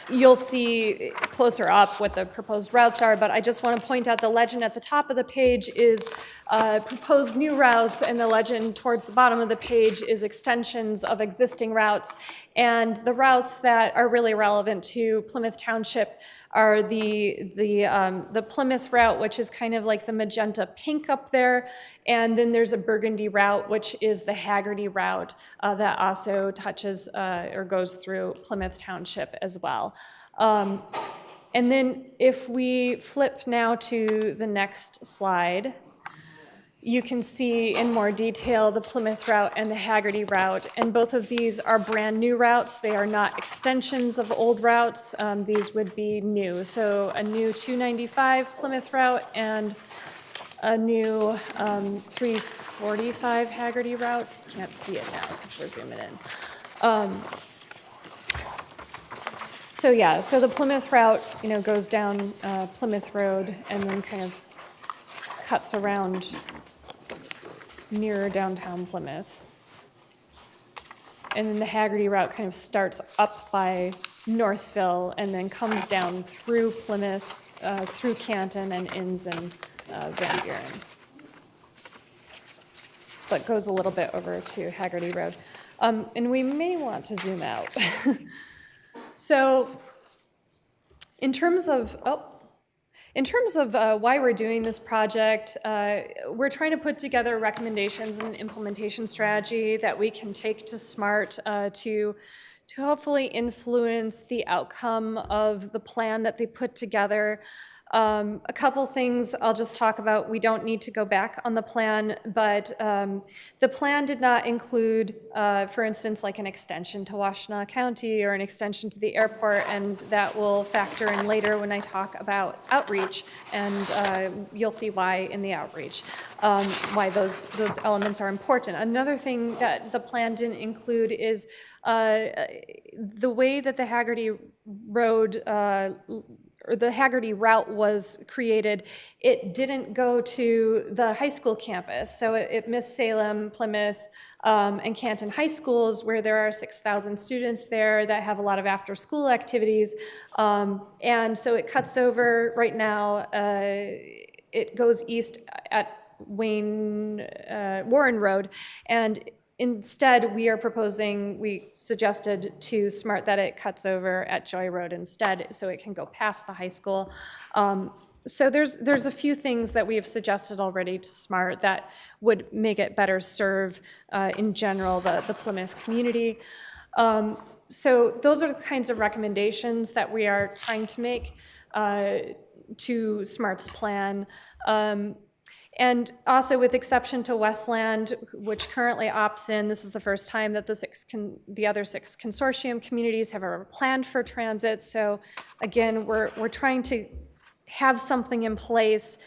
You'll see closer up what the proposed routes are, but I just want to point out the legend at the top of the page is proposed new routes, and the legend towards the bottom of the page is extensions of existing routes. And the routes that are really relevant to Plymouth Township are the Plymouth route, which is kind of like the magenta pink up there, and then there's a burgundy route, which is the Haggerty route that also touches or goes through Plymouth Township as well. And then if we flip now to the next slide, you can see in more detail the Plymouth route and the Haggerty route, and both of these are brand new routes. They are not extensions of old routes. These would be new. So a new 295 Plymouth route and a new 345 Haggerty route. Can't see it now because we're zooming in. So yeah, so the Plymouth route, goes down Plymouth Road and then kind of cuts around near downtown Plymouth. And then the Haggerty route kind of starts up by Northville and then comes down through Plymouth, through Canton and ends in Van Buren. But goes a little bit over to Haggerty Road. And we may want to zoom out. So in terms of why we're doing this project, we're trying to put together recommendations and implementation strategy that we can take to SMART to hopefully influence the outcome of the plan that they put together. A couple things I'll just talk about. We don't need to go back on the plan, but the plan did not include, for instance, like an extension to Washtenaw County or an extension to the airport, and that will factor in later when I talk about outreach, and you'll see why in the outreach, why those elements are important. Another thing that the plan didn't include is the way that the Haggerty Road or the Haggerty route was created, it didn't go to the high school campus. So it missed Salem, Plymouth, and Canton high schools, where there are 6,000 students there that have a lot of after-school activities. And so it cuts over right now. It goes east at Warren Road, and instead, we suggested to SMART that it cuts over at Joy Road instead, so it can go past the high school. So there's a few things that we have suggested already to SMART that would make it better serve, in general, the Plymouth community. So those are the kinds of recommendations that we are trying to make to SMART's plan. And also, with exception to Westland, which currently opts in, this is the first time that the other 6 consortium communities have ever planned for transit. So again, we're trying to have something in place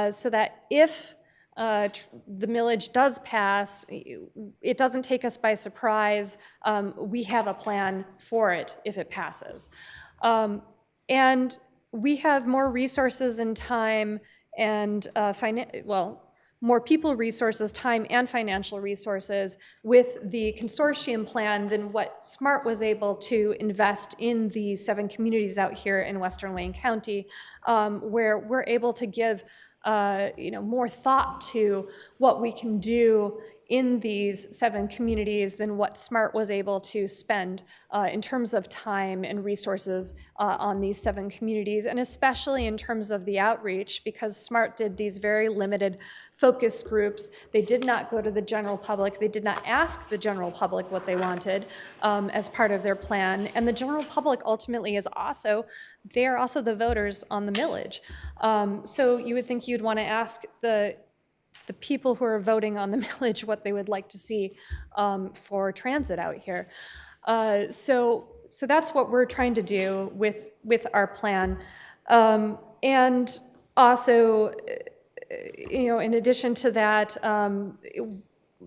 so that if the millage does pass, it doesn't take us by surprise. We have a plan for it if it passes. And we have more resources and time and more people resources, time and financial resources with the consortium plan than what SMART was able to invest in the 7 communities out here in Western Wayne County, where we're able to give more thought to what we can do in these 7 communities than what SMART was able to spend in terms of time and resources on these 7 communities, and especially in terms of the outreach, because SMART did these very limited focus groups. They did not go to the general public. They did not ask the general public what they wanted as part of their plan, and the general public ultimately is they are also the voters on the millage. So you would think you'd want to ask the people who are voting on the millage what they would like to see for transit out here. So that's what we're trying to do with our plan. And also, in addition to that,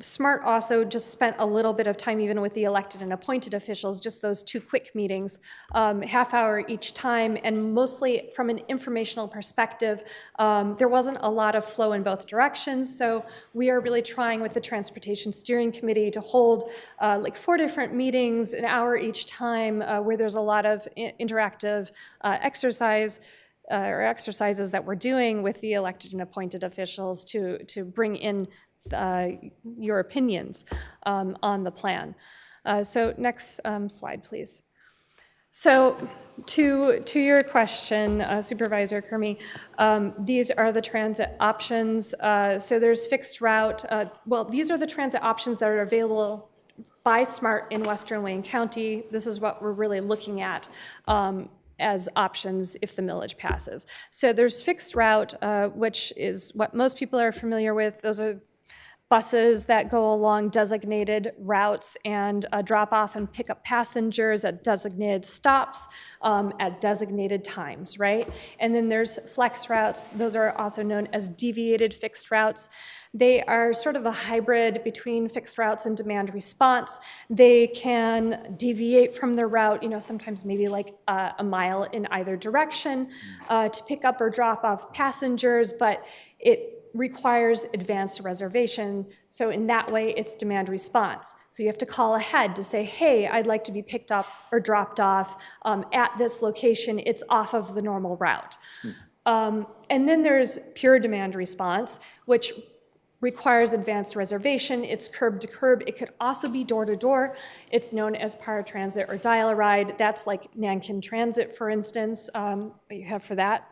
SMART also just spent a little bit of time, even with the elected and appointed officials, just those 2 quick meetings, half hour each time, and mostly from an informational perspective. There wasn't a lot of flow in both directions, so we are really trying with the Transportation Steering Committee to hold like 4 different meetings, an hour each time, where there's a lot of interactive exercises that we're doing with the elected and appointed officials to bring in your opinions on the plan. So next slide, please. So to your question, Supervisor Kermy, these are the transit options. So there's fixed route. Well, these are the transit options that are available by SMART in Western Wayne County. This is what we're really looking at as options if the millage passes. So there's fixed route, which is what most people are familiar with. Those are buses that go along designated routes and drop off and pick up passengers at designated stops at designated times, right? And then there's flex routes. Those are also known as deviated fixed routes. They are sort of a hybrid between fixed routes and demand response. They can deviate from the route, sometimes maybe like a mile in either direction to pick up or drop off passengers, but it requires advanced reservation. So in that way, it's demand response. So you have to call ahead to say, hey, I'd like to be picked up or dropped off at this location. It's off of the normal route. And then there's pure demand response, which requires advanced reservation. It's curb to curb. It could also be door to door. It's known as paratransit or dial-a-ride. That's like Nankin Transit, for instance, what you have for that.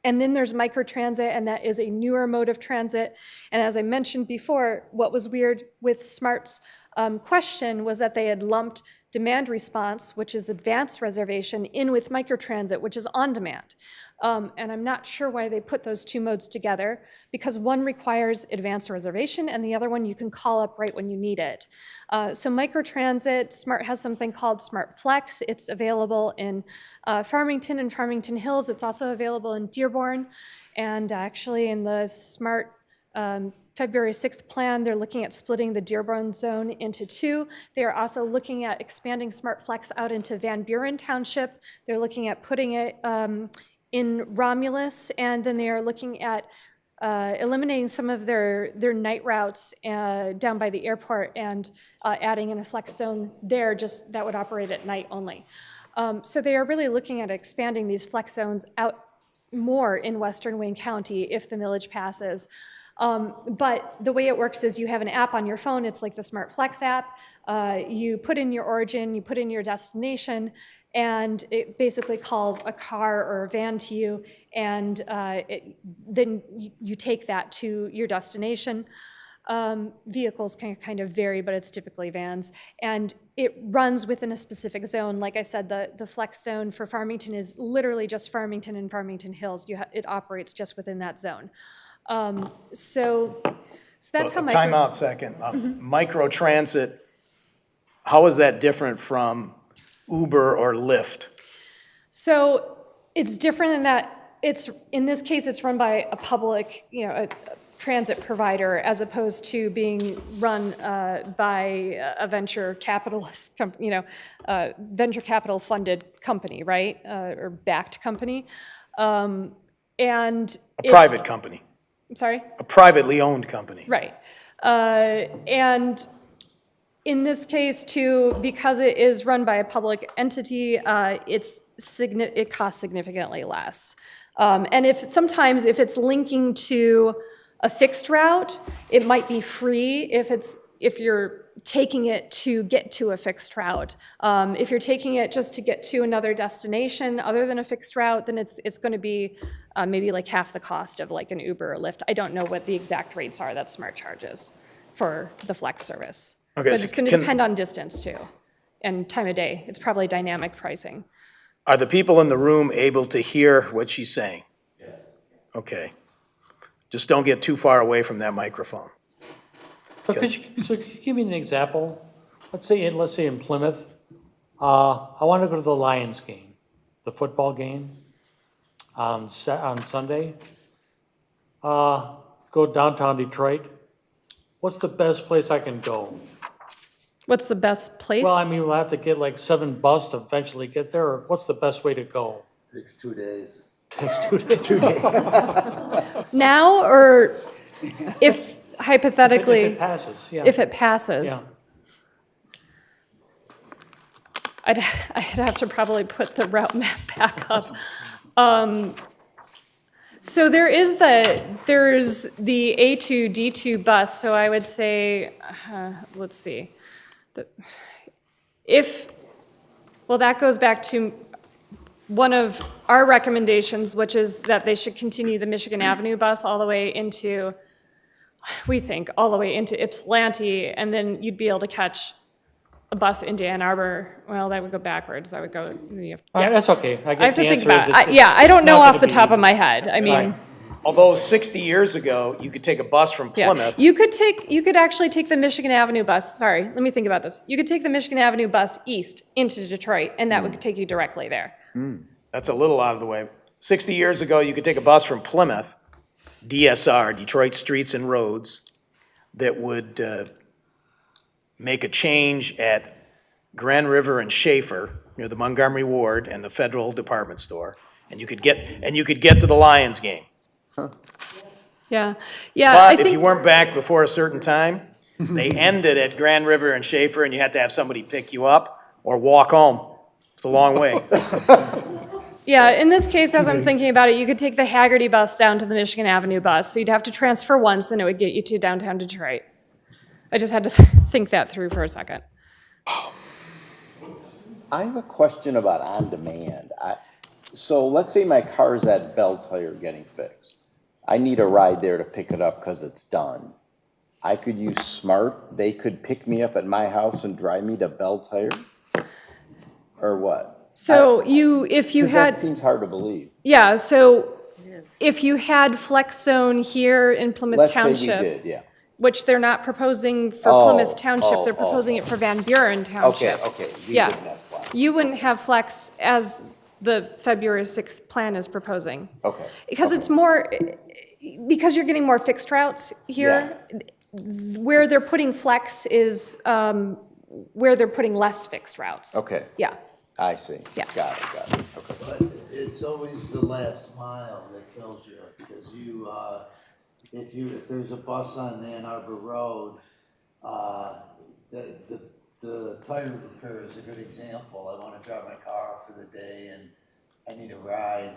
And then there's microtransit, and that is a newer mode of transit. And as I mentioned before, what was weird with SMART's question was that they had lumped demand response, which is advanced reservation, in with microtransit, which is on demand. And I'm not sure why they put those 2 modes together, because one requires advanced reservation and the other one you can call up right when you need it. So microtransit, SMART has something called SMART Flex. It's available in Farmington and Farmington Hills. It's also available in Dearborn. And actually in the SMART February 6th plan, they're looking at splitting the Dearborn zone into 2. They are also looking at expanding SMART Flex out into Van Buren Township. They're looking at putting it in Romulus, and then they are looking at eliminating some of their night routes down by the airport and adding in a flex zone there, just that would operate at night only. So they are really looking at expanding these flex zones out more in Western Wayne County if the millage passes. But the way it works is you have an app on your phone. It's like the Smart Flex app. You put in your origin, you put in your destination, and it basically calls a car or a van to you, and then you take that to your destination. Vehicles can kind of vary, but it's typically vans. And it runs within a specific zone. Like I said, the flex zone for Farmington is literally just Farmington and Farmington Hills. It operates just within that zone. So that's how Time out second. Microtransit, how is that different from Uber or Lyft? So it's different in that in this case, it's run by a public, a transit provider, as opposed to being run by a venture capitalist, venture capital funded company, right, or backed company, and A private company. I'm sorry? A privately owned company. Right. And in this case, too, because it is run by a public entity, it costs significantly less. And sometimes if it's linking to a fixed route, it might be free if you're taking it to get to a fixed route. If you're taking it just to get to another destination other than a fixed route, then it's going to be maybe like half the cost of like an Uber or Lyft. I don't know what the exact rates are that Smart charges for the flex service. Okay, But so it's going to depend on distance too, and time of day. It's probably dynamic pricing. Are the people in the room able to hear what she's saying? Yes. Okay. Just don't get too far away from that microphone. So could you give me an example? Let's say in Plymouth, I want to go to the Lions game, the football game on Sunday. Go downtown Detroit, what's the best place I can go? What's the best place? Well, I mean, we'll have to get like 7 buses to eventually get there, or what's the best way to go? Takes 2 days. Takes 2 days. Now, or if If hypothetically, it passes, yeah. if it passes? Yeah. I'd have to probably put the route map back up. So there's the A2, D2 bus, so I would say, let's see. Well, that goes back to one of our recommendations, which is that they should continue the Michigan Avenue bus all the way into, we think, all the way into Ypsilanti, and then you'd be able to catch a bus into Ann Arbor. Well, that would go backwards. That would go, That's okay. I I have guess to the think answer is about it. it's Yeah, I don't it's know not off gonna the be top of easy. my head. I mean, Right. Although 60 years ago, you could take a bus from yeah. Plymouth. You could actually take the Michigan Avenue bus, sorry, let me think about this. You could take the Michigan Avenue bus east into Detroit, and that would take you directly there. That's a little out of the way. 60 years ago, you could take a bus from Plymouth, DSR, Detroit Streets and Roads, that would make a change at Grand River and Schaefer, near the Montgomery Ward and the Federal Department Store, and you could get to the Lions game. Yeah, I But if you think, weren't back before a certain time, they ended at Grand River and Schaefer, and you had to have somebody pick you up or walk home. It's a long way. yeah, in this case, as I'm thinking about it, you could take the Haggerty bus down to the Michigan Avenue bus, so you'd have to transfer once, then it would get you to downtown Detroit. I just had to think that through for a second. I have a question about on-demand. So let's say my car's at Bell Tire getting fixed. I need a ride there to pick it up because it's done. I could use Smart. They could pick me up at my house and drive me to Bell Tire? Or what? So if you 'Cause had. that seems hard to believe. Yeah, so if you had Flex Zone here in Plymouth Let's say we Township, did, yeah. which they're not proposing for Oh, Plymouth Township, they're oh, proposing it for Van Buren Okay, Township. okay. We Yeah. wouldn't have Flex. You wouldn't have Flex as the February 6th plan is proposing. Okay. Because it's more, because you're getting more fixed routes here, where they're putting Flex is where they're putting less fixed routes. Okay. Yeah, I see. Yeah. Got it. Okay. But it's always the last mile that kills you, because if there's a bus on Ann Arbor Road, the tire repair is a good example. I wanna drop my car off for the day and I need a ride.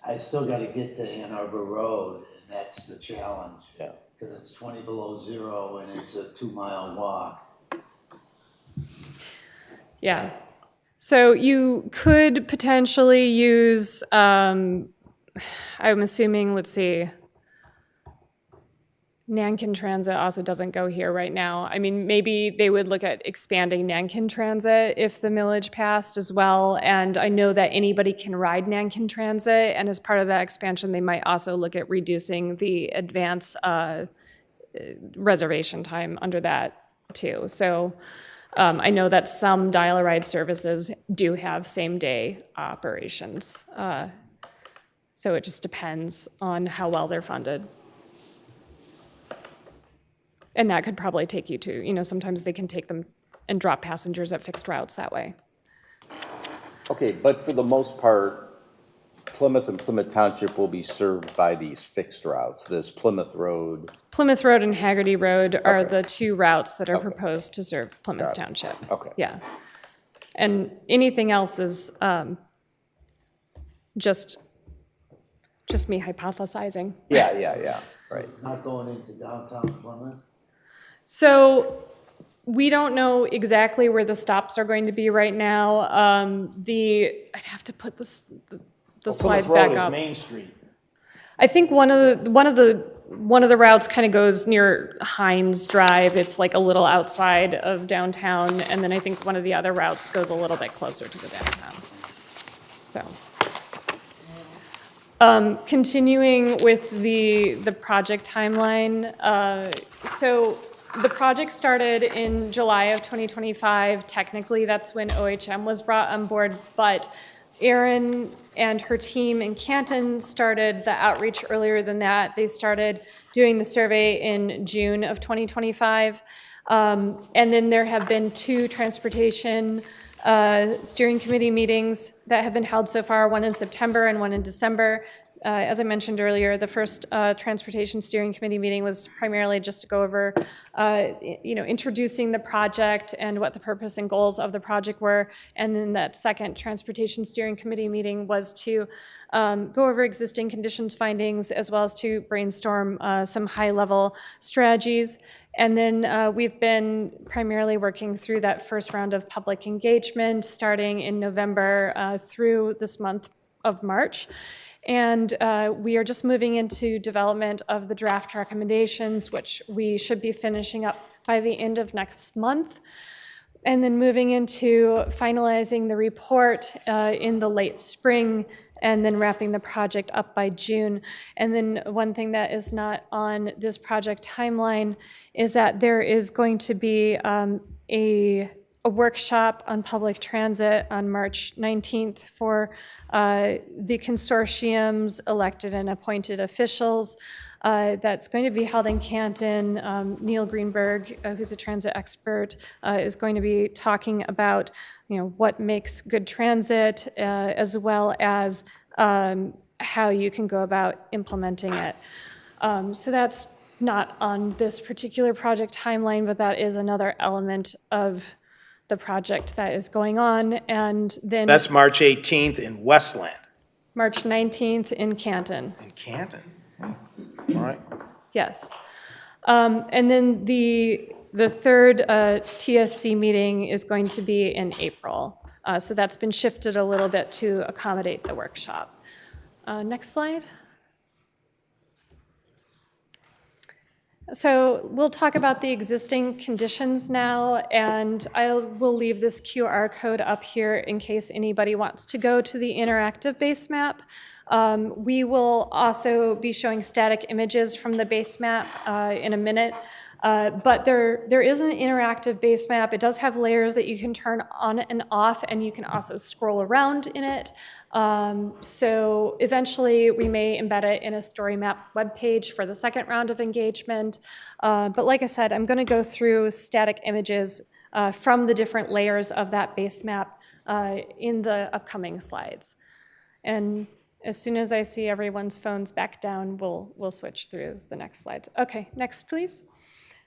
I still gotta get to Ann Arbor Road, and that's the challenge. Yeah. Cause it's 20 below zero and it's a 2-mile walk. yeah. So you could potentially use, I'm assuming, let's see, Nankin Transit also doesn't go here right now. I mean, maybe they would look at expanding Nankin Transit if the millage passed as well. And I know that anybody can ride Nankin Transit, and as part of that expansion, they might also look at reducing the advance reservation time under that too. So I know that some dial-a-ride services do have same-day operations. So it just depends on how well they're funded. And that could probably take you to, sometimes they can take them and drop passengers at fixed routes that way. Okay, but for the most part, Plymouth and Plymouth Township will be served by these fixed routes, this Plymouth Road. Plymouth Road and Haggerty Road are Okay. the two routes that are Okay. proposed to serve Plymouth Got it. Township. Okay. Yeah. And anything else is just me hypothesizing. Yeah, right. It's not going into downtown Plymouth. So we don't know exactly where the stops are going to be right now. I'd have to put the slides back Plymouth Road up. is Main Street. I think one of the routes kind of goes near Hines Drive. It's like a little outside of downtown, and then I think one of the other routes goes a little bit closer to the downtown. So, continuing with the project timeline. So the project started in July of 2025. Technically, that's when OHM was brought on board, but Erin and her team in Canton started the outreach earlier than that. They started doing the survey in June of 2025. And then there have been 2 transportation steering committee meetings that have been held so far, one in September and one in December. As I mentioned earlier, the first Transportation Steering Committee meeting was primarily just to go over, introducing the project and what the purpose and goals of the project were. And then that second Transportation Steering Committee meeting was to go over existing conditions findings as well as to brainstorm some high-level strategies. And then we've been primarily working through that first round of public engagement starting in November through this month of March. And we are just moving into development of the draft recommendations, which we should be finishing up by the end of next month. And then moving into finalizing the report in the late spring, and then wrapping the project up by June. And then one thing that is not on this project timeline is that there is going to be a workshop on public transit on March 19th for the consortium's elected and appointed officials. That's going to be held in Canton. Neil Greenberg, who's a transit expert, is going to be talking about, what makes good transit, as well as how you can go about implementing it. So that's not on this particular project timeline, but that is another element of the project that is going on. And then That's March 18th in Westland. March 19th in Canton. In Canton. All right. Yes. And then the third TSC meeting is going to be in April. So that's been shifted a little bit to accommodate the workshop. Next slide. So we'll talk about the existing conditions now, and I will leave this QR code up here in case anybody wants to go to the interactive base map. We will also be showing static images from the base map in a minute. But there is an interactive base map. It does have layers that you can turn on and off, and you can also scroll around in it. So eventually we may embed it in a story map webpage for the second round of engagement. But like I said, I'm going to go through static images from the different layers of that base map in the upcoming slides. And as soon as I see everyone's phones back down, we'll switch through the next slides. Okay, next please.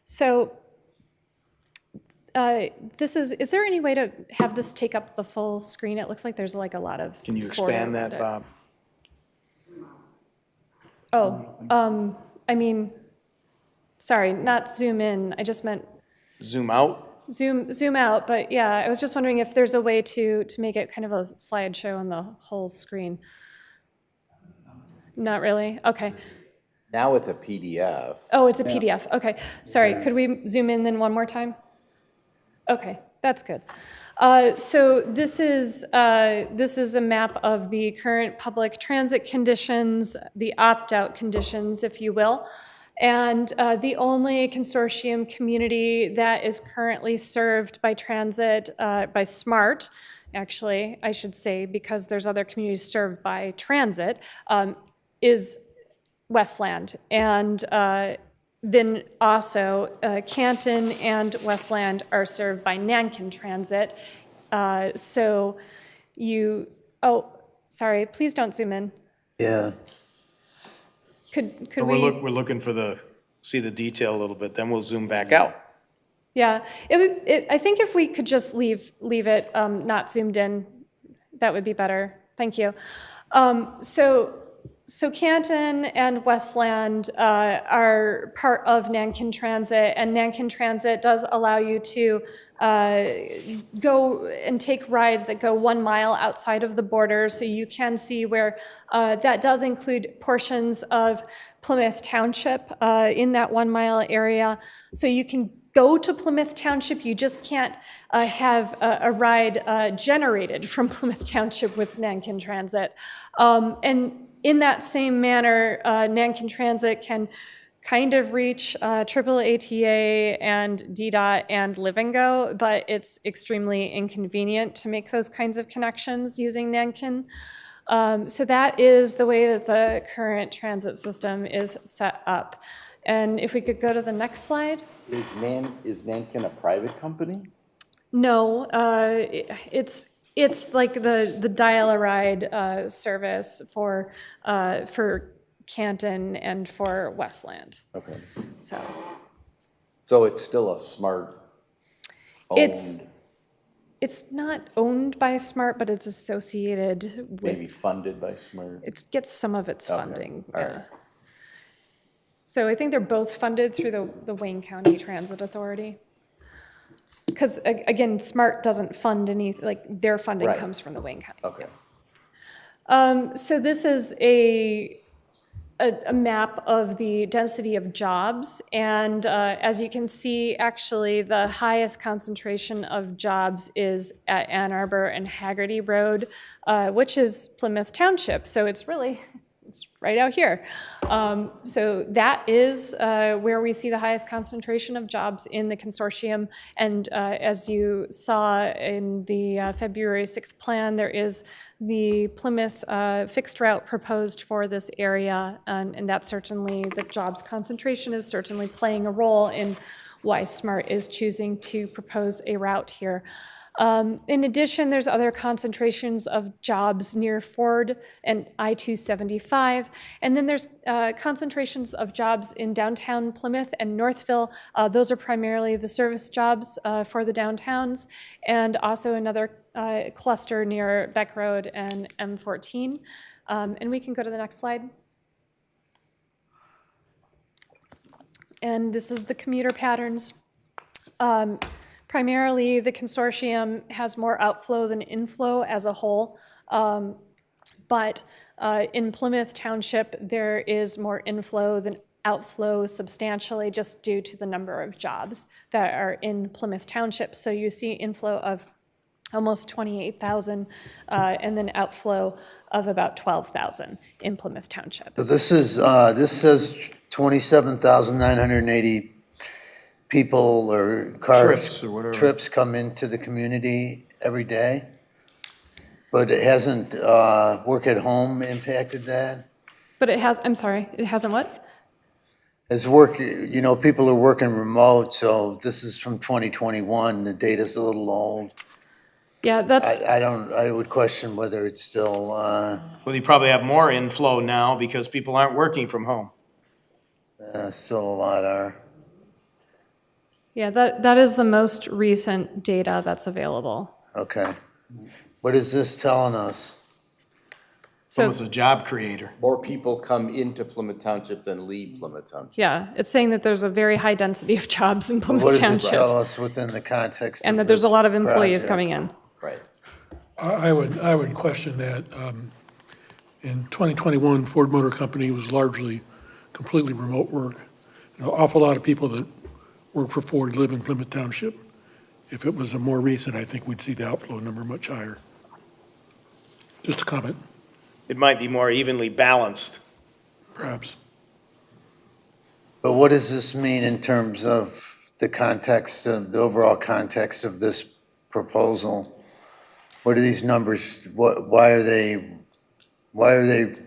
So is there any way to have this take up the full screen? It looks like there's like a lot of. Can you border expand around that, it. Bob? Oh, I mean, sorry, not zoom in. I just meant Zoom out? zoom out. But yeah, I was just wondering if there's a way to make it kind of a slideshow on the whole screen. Not really? Okay. Now with a PDF. Oh, it's a PDF. Okay. Sorry, could we zoom in then one more time? Okay, that's good. So this is a map of the current public transit conditions, the opt-out conditions, if you will. And the only consortium community that is currently served by transit, by SMART, actually, I should say, because there's other communities served by transit, is Westland. And then also Canton and Westland are served by Nankin Transit. So sorry, please don't zoom in. Yeah. Could We're we? we're looking for see the detail a little bit, then we'll zoom back out. Yeah, I think if we could just leave it not zoomed in, that would be better. Thank you. So Canton and Westland are part of Nankin Transit, and Nankin Transit does allow you to go and take rides that go 1 mile outside of the border, so you can see where that does include portions of Plymouth Township in that 1 mile area. So you can go to Plymouth Township, you just can't have a ride generated from Plymouth Township with Nankin Transit. And in that same manner, Nankin Transit can kind of reach triple ATA and DDOT and Live and Go, but it's extremely inconvenient to make those kinds of connections using Nankin. So that is the way that the current transit system is set up. And if we could go to the next slide. Is Nankin a private company? No, it's like the dial-a-ride service for Canton and for Westland. Okay. So So it's still a smart it's owned, not owned by Smart, but it's associated maybe with. funded by Smart? It gets some of its Okay, funding. all Yeah. right. So I think they're both funded through the Wayne County Transit Authority. Because again, Smart doesn't fund any, like their funding Right. comes from the Wayne County. Okay. So this is a map of the density of jobs, and as you can see, actually, the highest concentration of jobs is at Ann Arbor and Haggerty Road, which is Plymouth Township, so it's right out here. So that is where we see the highest concentration of jobs in the consortium, and as you saw in the February 6th plan, there is the Plymouth fixed route proposed for this area, and that's certainly, the jobs concentration is certainly playing a role in why SMART is choosing to propose a route here. In addition, there's other concentrations of jobs near Ford and I-275, and then there's concentrations of jobs in downtown Plymouth and Northville. Those are primarily the service jobs for the downtowns, and also another cluster near Beck Road and M14. And we can go to the next slide. And this is the commuter patterns. Primarily, the consortium has more outflow than inflow as a whole, but in Plymouth Township, there is more inflow than outflow substantially just due to the number of jobs that are in Plymouth Township. So you see inflow of almost 28,000 and then outflow of about 12,000 in Plymouth Township. So this is, this says 27,980 people or cars. Trips or whatever. Trips come into the community every day. But it hasn't, work at home impacted that? But it has, I'm sorry, it hasn't what? As work, you know, people are working remote, so this is from 2021, the data's a little old. Yeah, that's, I would question whether it's still, Well, you probably have more inflow now because people aren't working from home. still a lot are. yeah, that is the most recent data that's available. Okay. What is this telling us? So, It's a job creator. More people come into Plymouth Township than leave Plymouth Township. yeah, it's saying that there's a very high density of jobs in What Plymouth does it Township, tell us within the context and of that there's a this lot of employees project? coming in. Right. I would question that. In 2021, Ford Motor Company was largely completely remote work. An awful lot of people that work for Ford live in Plymouth Township. If it was a more recent, I think we'd see the outflow number much higher. Just a comment, It might be more evenly balanced. perhaps. But what does this mean in terms of the context of, the overall context of this proposal? What are these numbers, why are they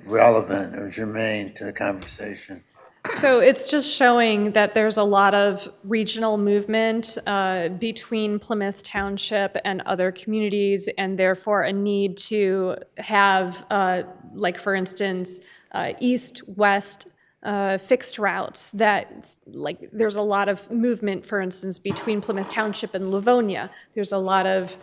relevant or germane to the conversation? So it's just showing that there's a lot of regional movement between Plymouth Township and other communities, and therefore a need to have, like for instance, east-west fixed routes that, like, there's a lot of movement, for instance, between Plymouth Township and Livonia. There's a lot of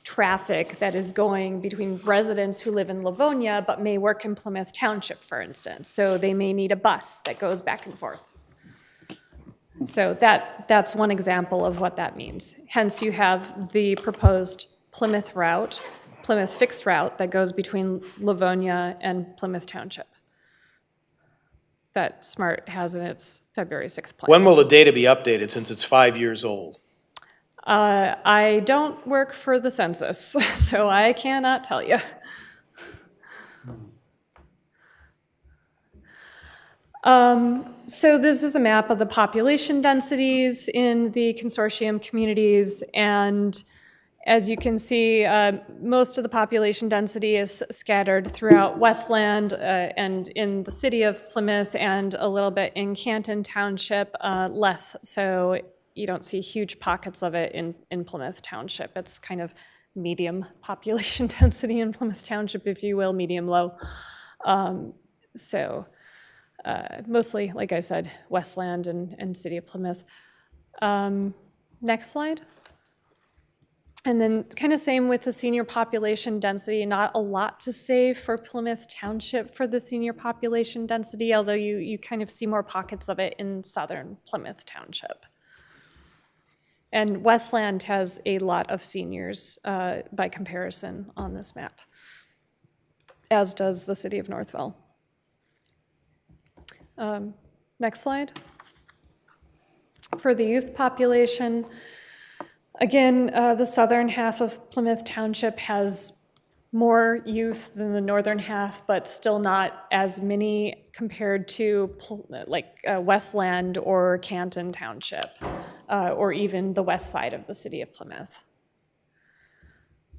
traffic that is going between residents who live in Livonia but may work in Plymouth Township, for instance. So they may need a bus that goes back and forth. So that's one example of what that means. Hence, you have the proposed Plymouth route, Plymouth fixed route that goes between Livonia and Plymouth Township that SMART has in its February 6th plan. When will the data be updated since it's 5 years old? I don't work for the census, so I cannot tell you. So this is a map of the population densities in the consortium communities, and as you can see, most of the population density is scattered throughout Westland and in the city of Plymouth and a little bit in Canton Township, less so. You don't see huge pockets of it in Plymouth Township. It's kind of medium population density in Plymouth Township, if you will, medium-low. So mostly, like I said, Westland and city of Plymouth. Next slide. And then kind of same with the senior population density, not a lot to say for Plymouth Township for the senior population density, although you kind of see more pockets of it in southern Plymouth Township. And Westland has a lot of seniors by comparison on this map, as does the city of Northville. Next slide. For the youth population, again, the southern half of Plymouth Township has more youth than the northern half, but still not as many compared to Westland or Canton Township, or even the west side of the city of Plymouth.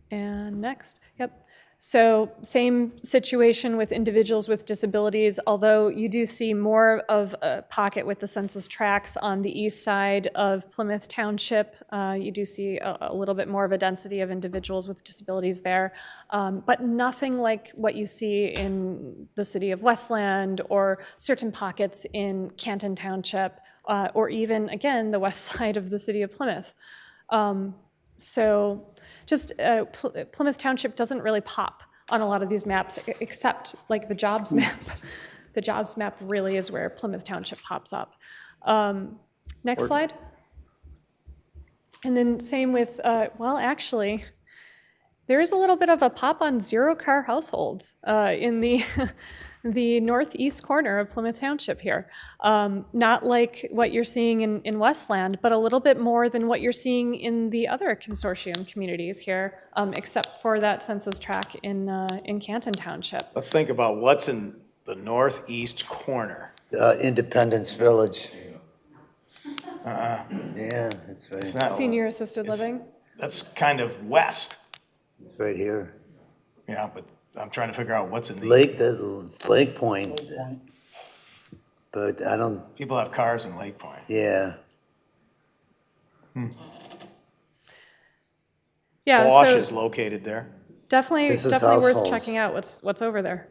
And next, yep. So same situation with individuals with disabilities, although you do see more of a pocket with the census tracts on the east side of Plymouth Township. You do see a little bit more of a density of individuals with disabilities there, but nothing like what you see in the city of Westland or certain pockets in Canton Township, or even, again, the west side of the city of Plymouth. So just Plymouth Township doesn't really pop on a lot of these maps, except like the jobs map. The jobs map really is where Plymouth Township pops up. Next slide. And then same with, well, actually, there is a little bit of a pop on zero-car households in the the northeast corner of Plymouth Township here. Not like what you're seeing in Westland, but a little bit more than what you're seeing in the other consortium communities here, except for that census tract in Canton Township. Let's think about what's in the northeast corner. Independence Village. Yeah, it's It's right, not, Senior assisted it's- living. that's kind of west. it's right here. Yeah, but I'm trying to figure out what's in the, Lake Point, but I don't, people have cars in Lake Point. yeah. Yeah, Wash so is located there. definitely This is worth households. checking out what's over there.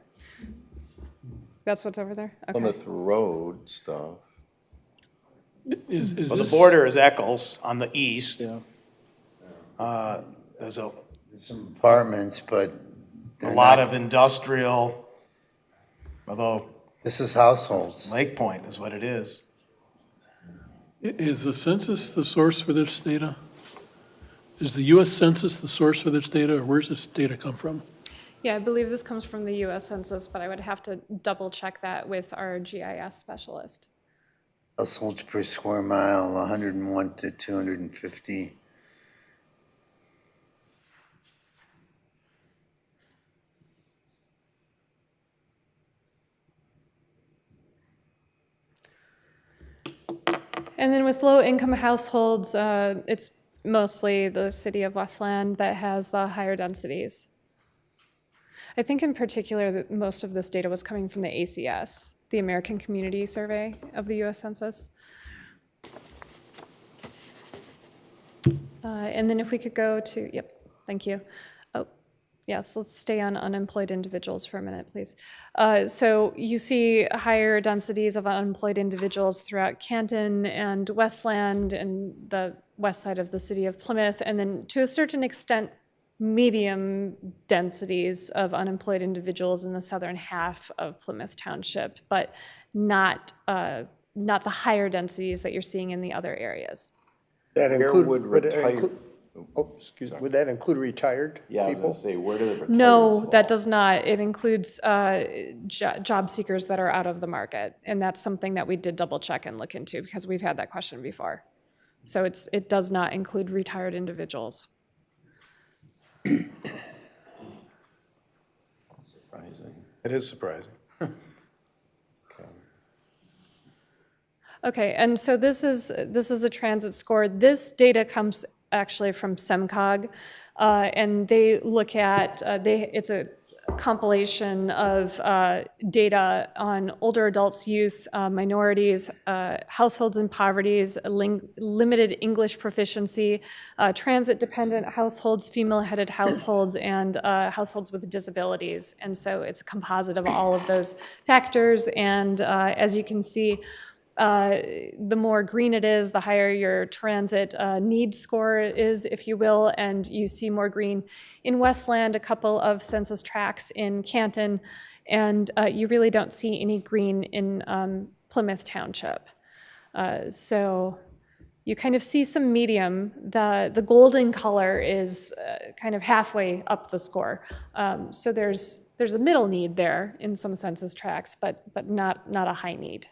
That's what's over there? Okay. Plymouth Road stuff. Is Well, the this, border is Eccles on the east. Yeah. There's a Some apartments, but they're lot not- of industrial, although This is households. Lake Point is what it is. is the census the source for this data? Is the US Census the source for this data, or where's this data come from? Yeah, I believe this comes from the US Census, but I would have to double check that with our GIS specialist. Households per square mile, 101 to 250. And then with low-income households, it's mostly the city of Westland that has the higher densities. I think in particular that most of this data was coming from the ACS, the American Community Survey of the US Census. And then if we could go to, yep, thank you. Oh, yes, let's stay on unemployed individuals for a minute, please. So you see higher densities of unemployed individuals throughout Canton and Westland and the west side of the city of Plymouth, and then to a certain extent, medium densities of unemployed individuals in the southern half of Plymouth Township, but not the higher densities that you're seeing in the other areas. That Where include, would would it retired- include, oh, excuse me, would that include retired Yeah, I was people? gonna say, where do the retired No, fall? that does not. It includes job seekers that are out of the market, and that's something that we did double check and look into because we've had that question before. So it does not include retired individuals. Surprising. It is surprising. Okay, and so this is a transit score. This data comes actually from SEMCOG, and they look at, it's a compilation of data on older adults, youth, minorities, households in poverty, limited English proficiency, transit-dependent households, female-headed households, and households with disabilities. And so it's a composite of all of those factors, and as you can see, the more green it is, the higher your transit need score is, if you will, and you see more green in Westland, a couple of census tracts in Canton, and you really don't see any green in Plymouth Township. So you kind of see some medium. The golden color is kind of halfway up the score. So there's a middle need there in some census tracts, but not a high need.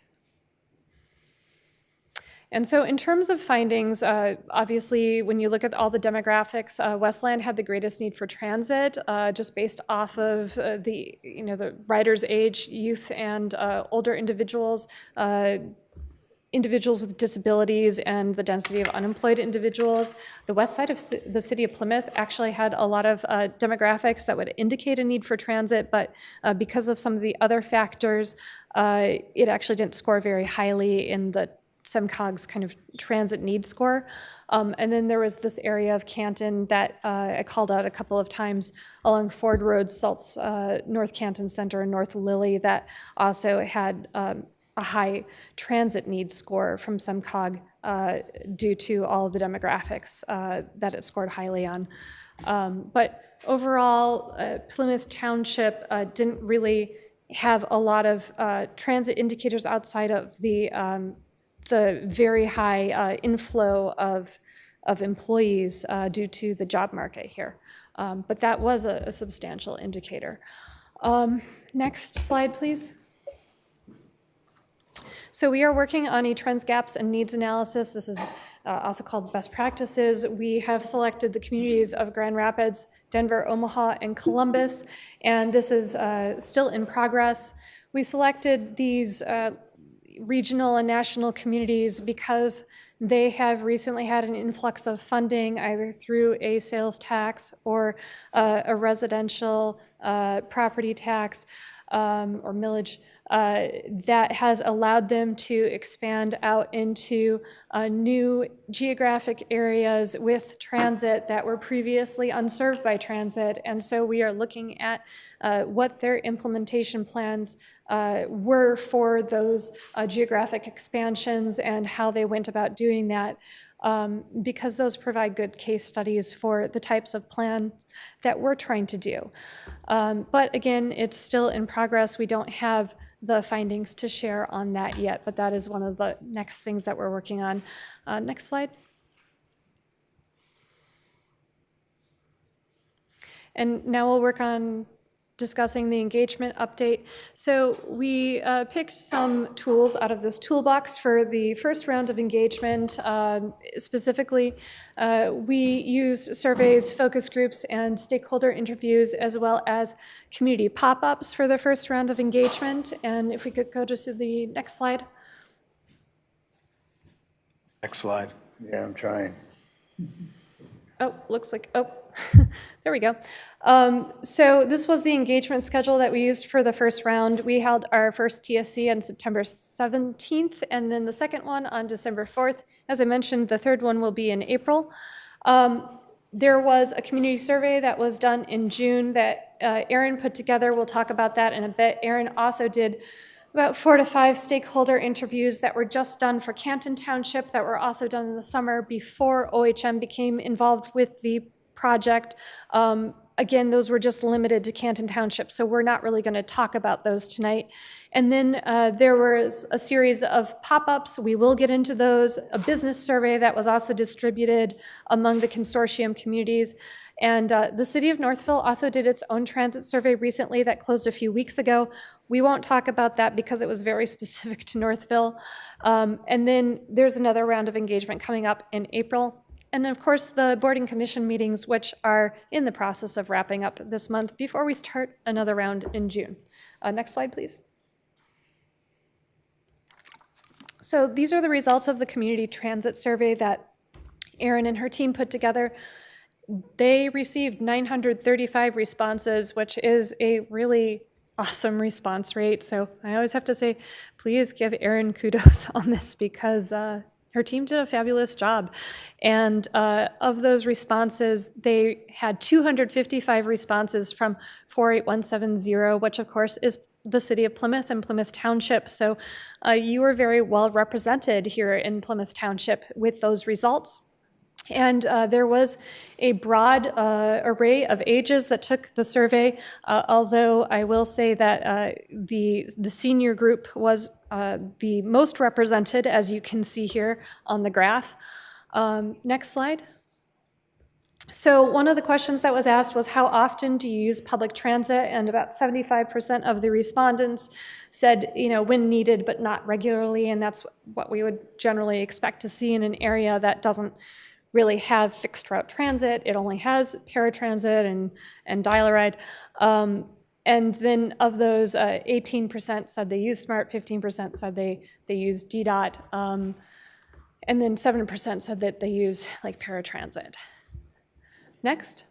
And so in terms of findings, obviously, when you look at all the demographics, Westland had the greatest need for transit, just based off of the rider's age, youth, and older individuals, individuals with disabilities, and the density of unemployed individuals. The west side of the city of Plymouth actually had a lot of demographics that would indicate a need for transit, but because of some of the other factors, it actually didn't score very highly in the SEMCOG's kind of transit need score. And then there was this area of Canton that I called out a couple of times along Ford Road, Salts, North Canton Center, and North Lilly, that also had a high transit need score from SEMCOG due to all of the demographics that it scored highly on. But overall, Plymouth Township didn't really have a lot of transit indicators outside of the very high inflow of employees due to the job market here. But that was a substantial indicator. Next slide, please. So we are working on a trends, gaps, and needs analysis. This is also called best practices. We have selected the communities of Grand Rapids, Denver, Omaha, and Columbus, and this is still in progress. We selected these regional and national communities because they have recently had an influx of funding, either through a sales tax or a residential property tax or millage, that has allowed them to expand out into new geographic areas with transit that were previously unserved by transit. And so we are looking at what their implementation plans were for those geographic expansions and how they went about doing that, because those provide good case studies for the types of plan that we're trying to do. But again, it's still in progress. We don't have the findings to share on that yet, but that is one of the next things that we're working on. Next slide. And now we'll work on discussing the engagement update. So we picked some tools out of this toolbox for the first round of engagement. Specifically, we used surveys, focus groups, and stakeholder interviews, as well as community pop-ups for the first round of engagement. And if we could go to the next slide. Next slide. Yeah, I'm trying. Oh, looks like, oh, there we go. So this was the engagement schedule that we used for the first round. We held our first TSC on September 17th, and then the second one on December 4th. As I mentioned, the third one will be in April. There was a community survey that was done in June that Erin put together. We'll talk about that in a bit. Erin also did about 4 to 5 stakeholder interviews that were just done for Canton Township, that were also done in the summer before OHM became involved with the project. Again, those were just limited to Canton Township, so we're not really going to talk about those tonight. And then there was a series of pop-ups. We will get into those. A business survey that was also distributed among the consortium communities. And the city of Northville also did its own transit survey recently that closed a few weeks ago. We won't talk about that because it was very specific to Northville. And then there's another round of engagement coming up in April. And of course, the boarding commission meetings, which are in the process of wrapping up this month before we start another round in June. Next slide, please. So these are the results of the community transit survey that Erin and her team put together. They received 935 responses, which is a really awesome response rate. So I always have to say, please give Erin kudos on this because her team did a fabulous job. And of those responses, they had 255 responses from 48170, which of course is the city of Plymouth and Plymouth Township. So you were very well represented here in Plymouth Township with those results. And there was a broad array of ages that took the survey, although I will say that the senior group was the most represented, as you can see here on the graph. Next slide. So one of the questions that was asked was, how often do you use public transit? And about 75% of the respondents said, when needed, but not regularly. And that's what we would generally expect to see in an area that doesn't really have fixed route transit. It only has paratransit and dial-a-ride. And then of those, 18% said they use SMART, 15% said they use DDOT, and then 7% said that they use like paratransit. Next.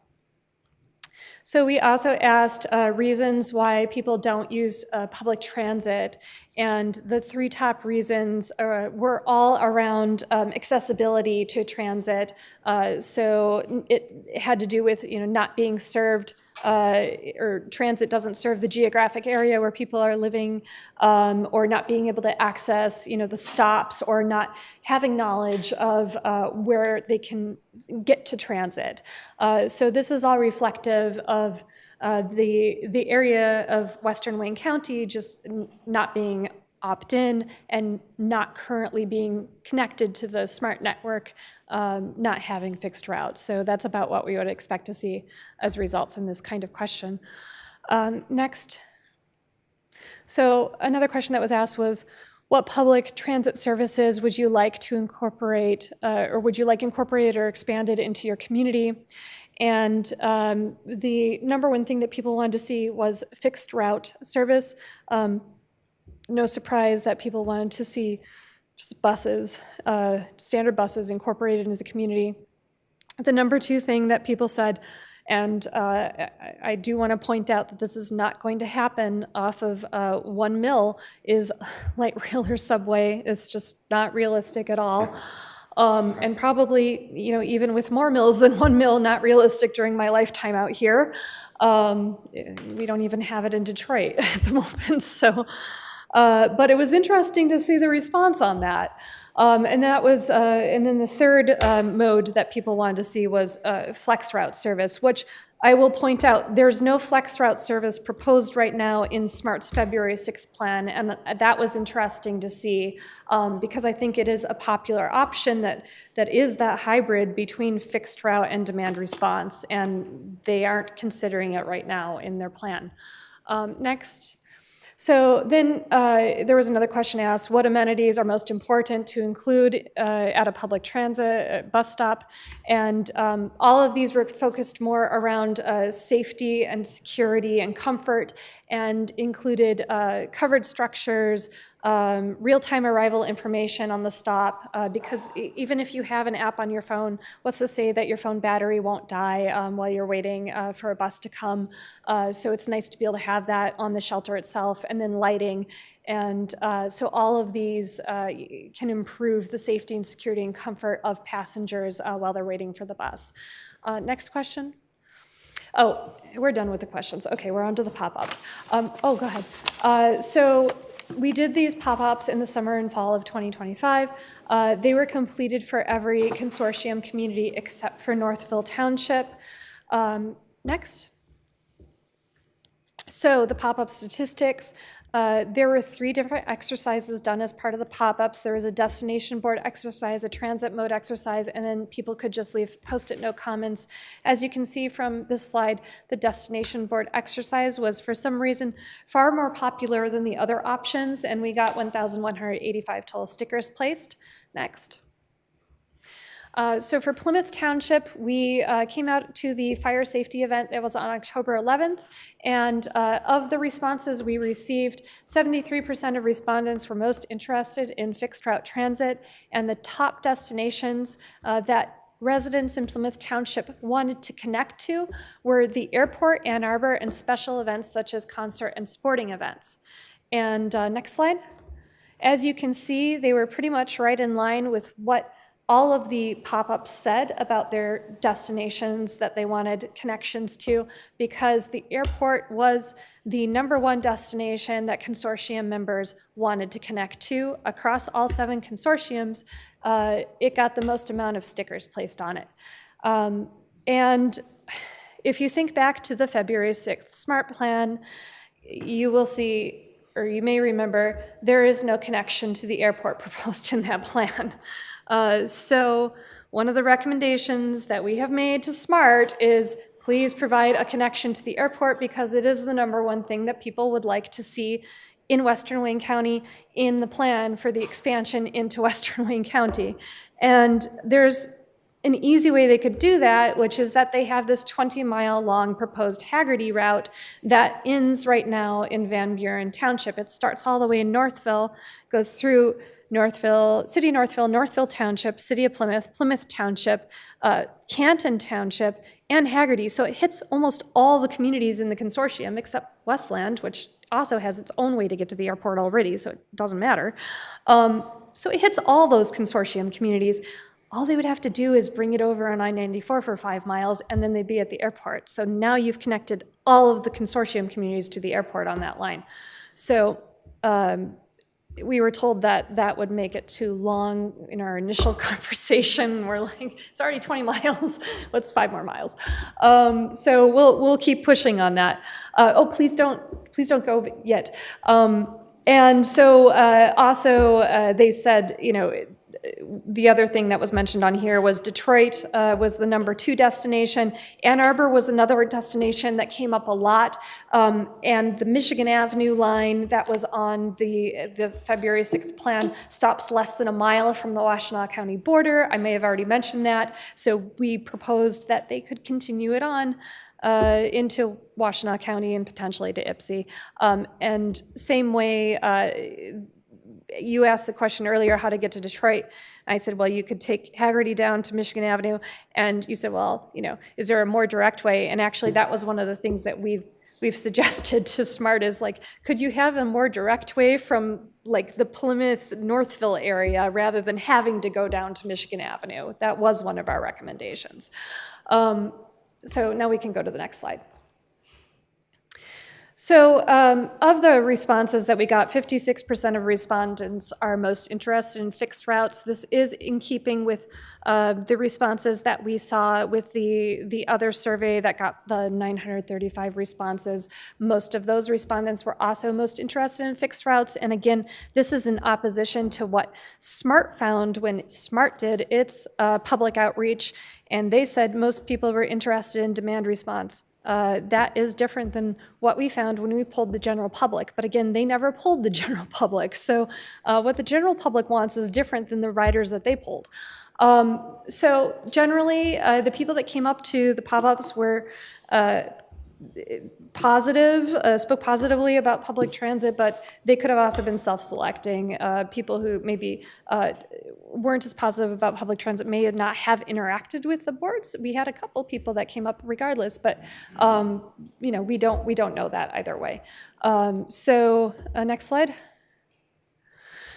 So we also asked reasons why people don't use public transit, and the three top reasons were all around accessibility to transit. So it had to do with not being served, or transit doesn't serve the geographic area where people are living, or not being able to access the stops, or not having knowledge of where they can get to transit. So this is all reflective of the area of Western Wayne County just not being opt-in and not currently being connected to the SMART network, not having fixed routes. So that's about what we would expect to see as results in this kind of question. Next. So another question that was asked was, what public transit services would you like to incorporate, or would you like incorporated or expanded into your community? And the number one thing that people wanted to see was fixed route service. No surprise that people wanted to see just buses, standard buses incorporated into the community. The number two thing that people said, and I do want to point out that this is not going to happen off of 1 mil, is light rail or subway. It's just not realistic at all. And probably, even with more mills than 1 mil, not realistic during my lifetime out here. We don't even have it in Detroit at the moment, so. But it was interesting to see the response on that. And that was, and then the third mode that people wanted to see was flex route service, which I will point out, there's no flex route service proposed right now in SMART's February 6th plan, and that was interesting to see because I think it is a popular option that is that hybrid between fixed route and demand response, and they aren't considering it right now in their plan. Next. So then there was another question asked, what amenities are most important to include at a public transit bus stop? And all of these were focused more around safety and security and comfort, and included covered structures, real-time arrival information on the stop, because even if you have an app on your phone, what's to say that your phone battery won't die while you're waiting for a bus to come? So it's nice to be able to have that on the shelter itself, and then lighting. And so all of these can improve the safety and security and comfort of passengers while they're waiting for the bus. Next question. Oh, we're done with the questions. Okay, we're on to the pop-ups. Go ahead. So we did these pop-ups in the summer and fall of 2025. They were completed for every consortium community except for Northville Township. Next. So the pop-up statistics. There were 3 different exercises done as part of the pop-ups. There was a destination board exercise, a transit mode exercise, and then people could just leave post-it note comments. As you can see from this slide, the destination board exercise was for some reason far more popular than the other options, and we got 1,185 total stickers placed. Next. So for Plymouth Township, we came out to the fire safety event that was on October 11th, and of the responses we received, 73% of respondents were most interested in fixed route transit, and the top destinations that residents in Plymouth Township wanted to connect to were the airport, Ann Arbor, and special events such as concert and sporting events. And next slide. As you can see, they were pretty much right in line with what all of the pop-ups said about their destinations that they wanted connections to, because the airport was the #1 destination that consortium members wanted to connect to. Across all 7 consortiums, it got the most amount of stickers placed on it. And if you think back to the February 6th SMART plan, you will see, or you may remember, there is no connection to the airport proposed in that plan. So one of the recommendations that we have made to SMART is please provide a connection to the airport, because it is the #1 thing that people would like to see in Western Wayne County in the plan for the expansion into Western Wayne County. And there's an easy way they could do that, which is that they have this 20-mile-long proposed Haggerty route that ends right now in Van Buren Township. It starts all the way in Northville, goes through Northville, City of Northville, Northville Township, City of Plymouth, Plymouth Township, Canton Township, and Haggerty. So it hits almost all the communities in the consortium except Westland, which also has its own way to get to the airport already, so it doesn't matter. So it hits all those consortium communities. All they would have to do is bring it over on I-94 for 5 miles, and then they'd be at the airport. So now you've connected all of the consortium communities to the airport on that line. So we were told that that would make it too long in our initial conversation. We're like, it's already 20 miles, what's 5 more miles? So we'll keep pushing on that. Oh, please don't go yet. And so also they said, you know, the other thing that was mentioned on here was Detroit was the #2 destination. Ann Arbor was another destination that came up a lot. And the Michigan Avenue line that was on the February 6th plan stops less than a mile from the Washtenaw County border. I may have already mentioned that. So we proposed that they could continue it on into Washtenaw County and potentially to Ypsi. And same way, you asked the question earlier, how to get to Detroit. I said, well, you could take Haggerty down to Michigan Avenue. And you said, well, you know, is there a more direct way? And actually, that was one of the things that we've suggested to SMART is like, could you have a more direct way from like the Plymouth Northville area rather than having to go down to Michigan Avenue? That was one of our recommendations. So now we can go to the next slide. So of the responses that we got, 56% of respondents are most interested in fixed routes. This is in keeping with the responses that we saw with the other survey that got the 935 responses. Most of those respondents were also most interested in fixed routes. And again, this is in opposition to what SMART found when SMART did its public outreach. And they said most people were interested in demand response. That is different than what we found when we polled the general public. But again, they never polled the general public. So what the general public wants is different than the riders that they polled. So generally, the people that came up to the pop-ups were positive, spoke positively about public transit, but they could have also been self-selecting. People who maybe weren't as positive about public transit may not have interacted with the boards. We had a couple people that came up regardless, but you know, we don't know that either way. So next slide.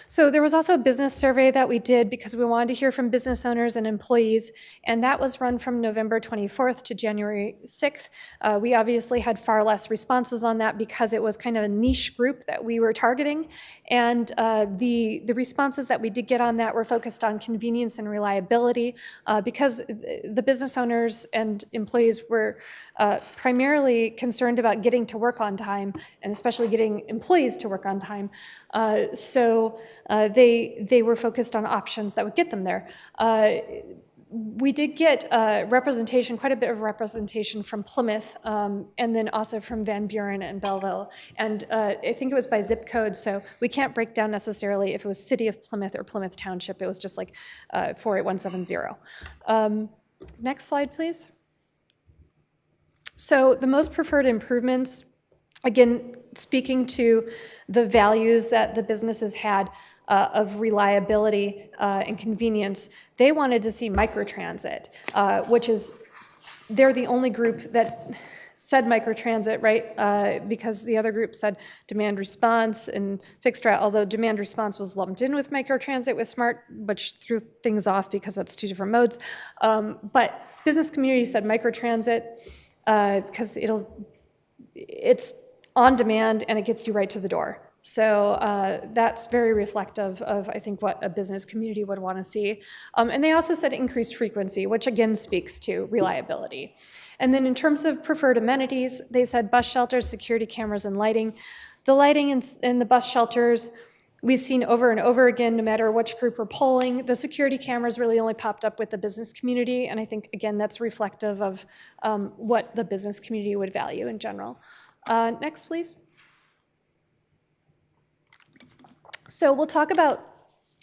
So there was also a business survey that we did because we wanted to hear from business owners and employees, and that was run from November 24th to January 6th. We obviously had far less responses on that because it was kind of a niche group that we were targeting, and the responses that we did get on that were focused on convenience and reliability because the business owners and employees were primarily concerned about getting to work on time, and especially getting employees to work on time. So they were focused on options that would get them there. we did get representation, quite a bit of representation from Plymouth, and then also from Van Buren and Belleville. And I think it was by zip code, so we can't break down necessarily if it was City of Plymouth or Plymouth Township. It was just like 48170. Next slide, please. So the most preferred improvements, again, speaking to the values that the businesses had of reliability and convenience, they wanted to see microtransit, which is, they're the only group that said microtransit, right? Because the other group said demand response and fixed route, although demand response was lumped in with microtransit with SMART, which threw things off because that's two different modes. But business community said microtransit because it's on demand and it gets you right to the door. So that's very reflective of, I think, what a business community would want to see. And they also said increased frequency, which again speaks to reliability. And then in terms of preferred amenities, they said bus shelters, security cameras, and lighting. The lighting in the bus shelters, we've seen over and over again, no matter which group we're polling. The security cameras really only popped up with the business community, and I think, again, that's reflective of what the business community would value in general. Next, please. So we'll talk about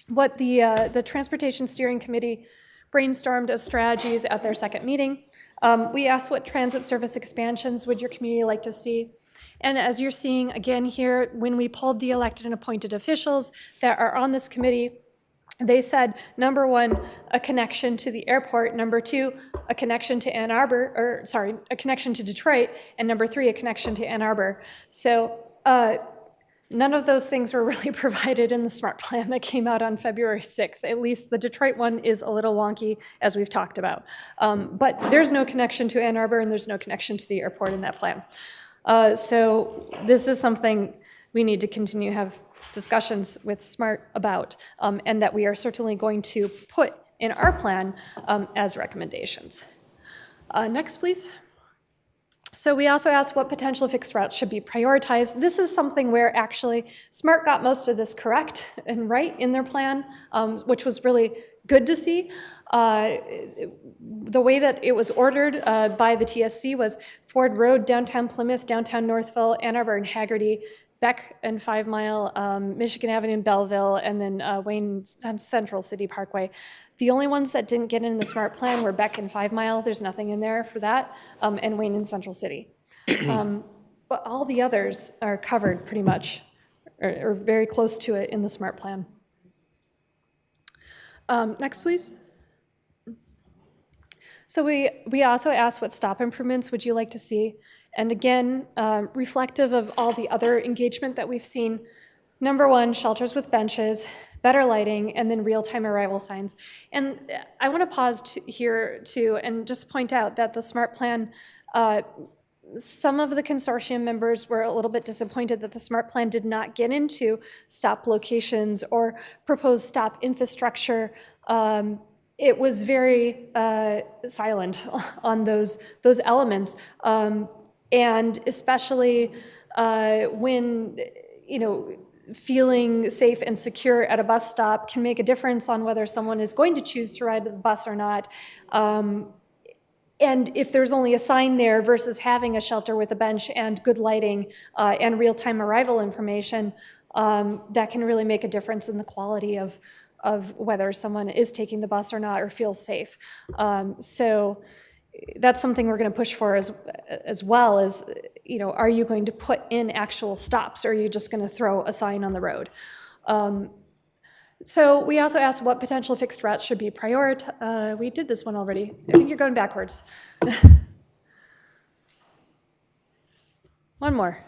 what the Transportation Steering Committee brainstormed as strategies at their second meeting. We asked what transit service expansions would your community like to see? And as you're seeing again here, when we polled the elected and appointed officials that are on this committee, they said, number one, a connection to the airport, number two, a connection to a connection to Detroit, and number three, a connection to Ann Arbor. So none of those things were really provided in the SMART plan that came out on February 6th. At least the Detroit one is a little wonky, as we've talked about. But there's no connection to Ann Arbor, and there's no connection to the airport in that plan. So this is something we need to continue to have discussions with SMART about, and that we are certainly going to put in our plan as recommendations. Next, please. So we also asked what potential fixed routes should be prioritized. This is something where actually SMART got most of this correct and right in their plan, which was really good to see. The way that it was ordered by the TSC was Ford Road, downtown Plymouth, downtown Northville, Ann Arbor and Haggerty, Beck and 5 Mile, Michigan Avenue and Belleville, and then Wayne Central City Parkway. The only ones that didn't get in the SMART plan were Beck and 5 Mile. There's nothing in there for that, and Wayne and Central City. But all the others are covered pretty much, or very close to it in the SMART plan. Next, please. So we also asked what stop improvements would you like to see? And again, reflective of all the other engagement that we've seen. Number one, shelters with benches, better lighting, and then real-time arrival signs. And I want to pause here too and just point out that the SMART plan, some of the consortium members were a little bit disappointed that the SMART plan did not get into stop locations or proposed stop infrastructure. It was very silent on those elements. And especially when, feeling safe and secure at a bus stop can make a difference on whether someone is going to choose to ride the bus or not. And if there's only a sign there versus having a shelter with a bench and good lighting and real-time arrival information, that can really make a difference in the quality of whether someone is taking the bus or not or feels safe. So that's something we're going to push for as well as, are you going to put in actual stops or are you just going to throw a sign on the road? So we also asked what potential fixed routes should be prioritized. We did this one already. I think you're going backwards. One more.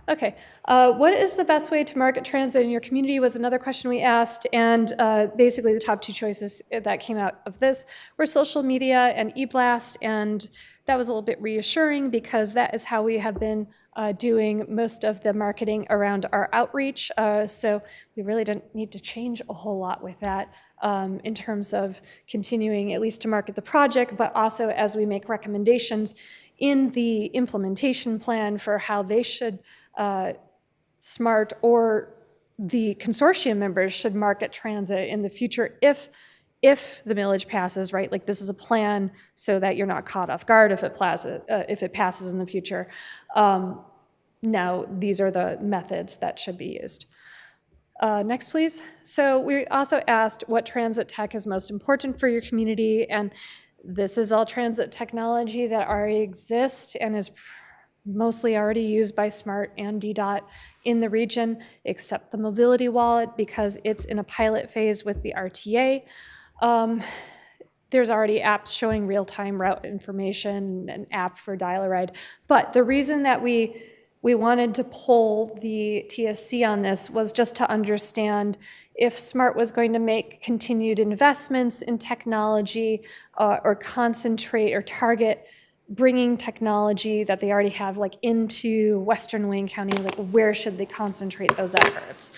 Okay. What is the best way to market transit in your community was another question we asked, and basically the top two choices that came out of this were social media and e-blast, and that was a little bit reassuring because that is how we have been doing most of the marketing around our outreach. So we really didn't need to change a whole lot with that in terms of continuing at least to market the project, but also as we make recommendations in the implementation plan for how they should SMART or the consortium members should market transit in the future if if the millage passes, right? Like this is a plan so that you're not caught off guard if it passes in the future. Now, these are the methods that should be used. Next, please. So we also asked what transit tech is most important for your community, and this is all transit technology that already exists and is mostly already used by SMART and DDOT in the region, except the mobility wallet because it's in a pilot phase with the RTA. There's already apps showing real-time route information, an app for dial-a-ride. But the reason that we wanted to pull the TSC on this was just to understand if SMART was going to make continued investments in technology or concentrate or target bringing technology that they already have like into Western Wayne County, like where should they concentrate those efforts?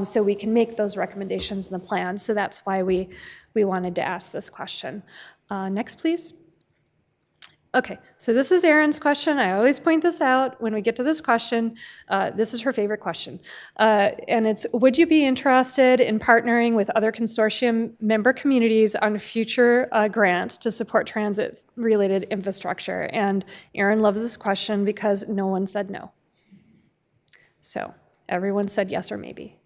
So we can make those recommendations in the plan. So that's why we wanted to ask this question. Next, please. Okay, so this is Erin's question. I always point this out when we get to this question. This is her favorite question. And it's, would you be interested in partnering with other consortium member communities on future grants to support transit-related infrastructure? And Erin loves this question because no one said no. So everyone said yes or maybe.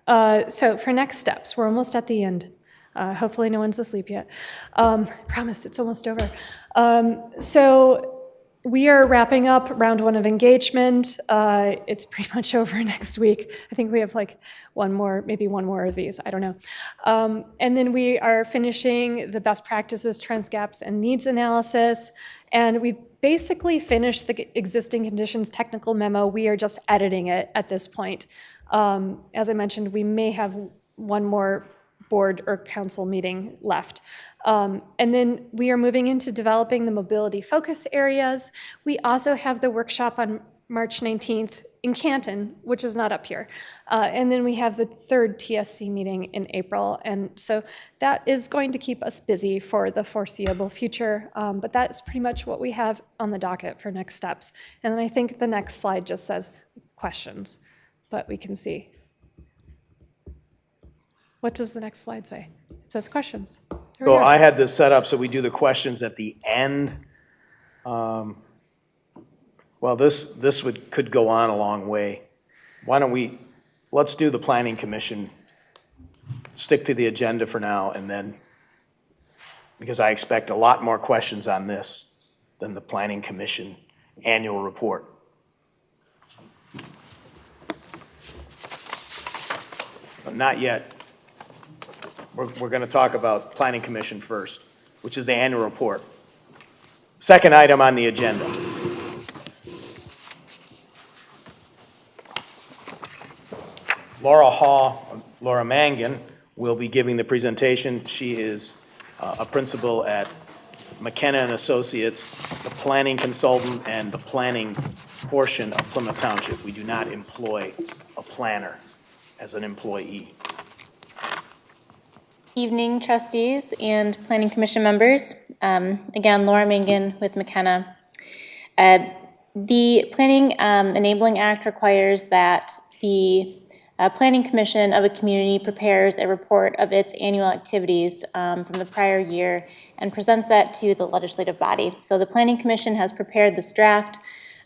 So for next steps, we're almost at the end. Hopefully no one's asleep yet. Promise, it's almost over. So we are wrapping up round 1 of engagement. It's pretty much over next week. I think we have like maybe one more of these, I don't know. And then we are finishing the best practices, trends, gaps, and needs analysis. And we've basically finished the existing conditions technical memo. We are just editing it at this point. As I mentioned, we may have one more board or council meeting left. And then we are moving into developing the mobility focus areas. We also have the workshop on March 19th in Canton, which is not up here. And then we have the 3rd TSC meeting in April. And so that is going to keep us busy for the foreseeable future. But that's pretty much what we have on the docket for next steps. And then I think the next slide just says questions, but we can see. What does the next slide say? It says questions. Here we So are. I had this set up so we do the questions at the end. Well, this could go on a long way. Why don't let's do the Planning Commission, stick to the agenda for now, and then, because I expect a lot more questions on this than the Planning Commission annual report. But not yet. We're going to talk about Planning Commission first, which is the annual report. Second item on the agenda. Laura Mangan will be giving the presentation. She is a principal at McKenna and Associates, the planning consultant and the planning portion of Plymouth Township. We do not employ a planner as an employee. Evening, trustees and planning commission members. Again, Laura Mangan with McKenna. The Planning Enabling Act requires that the Planning Commission of a community prepares a report of its annual activities from the prior year and presents that to the legislative body. So the Planning Commission has prepared this draft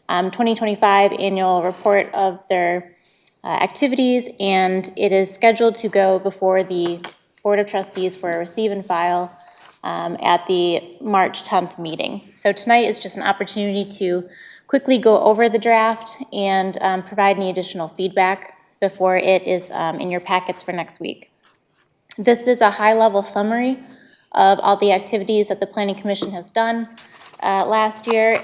2025 annual report of their activities, and it is scheduled to go before the Board of Trustees for a receive and file at the March 10th meeting. So tonight is just an opportunity to quickly go over the draft and provide any additional feedback before it is in your packets for next week. This is a high-level summary of all the activities that the Planning Commission has done last year.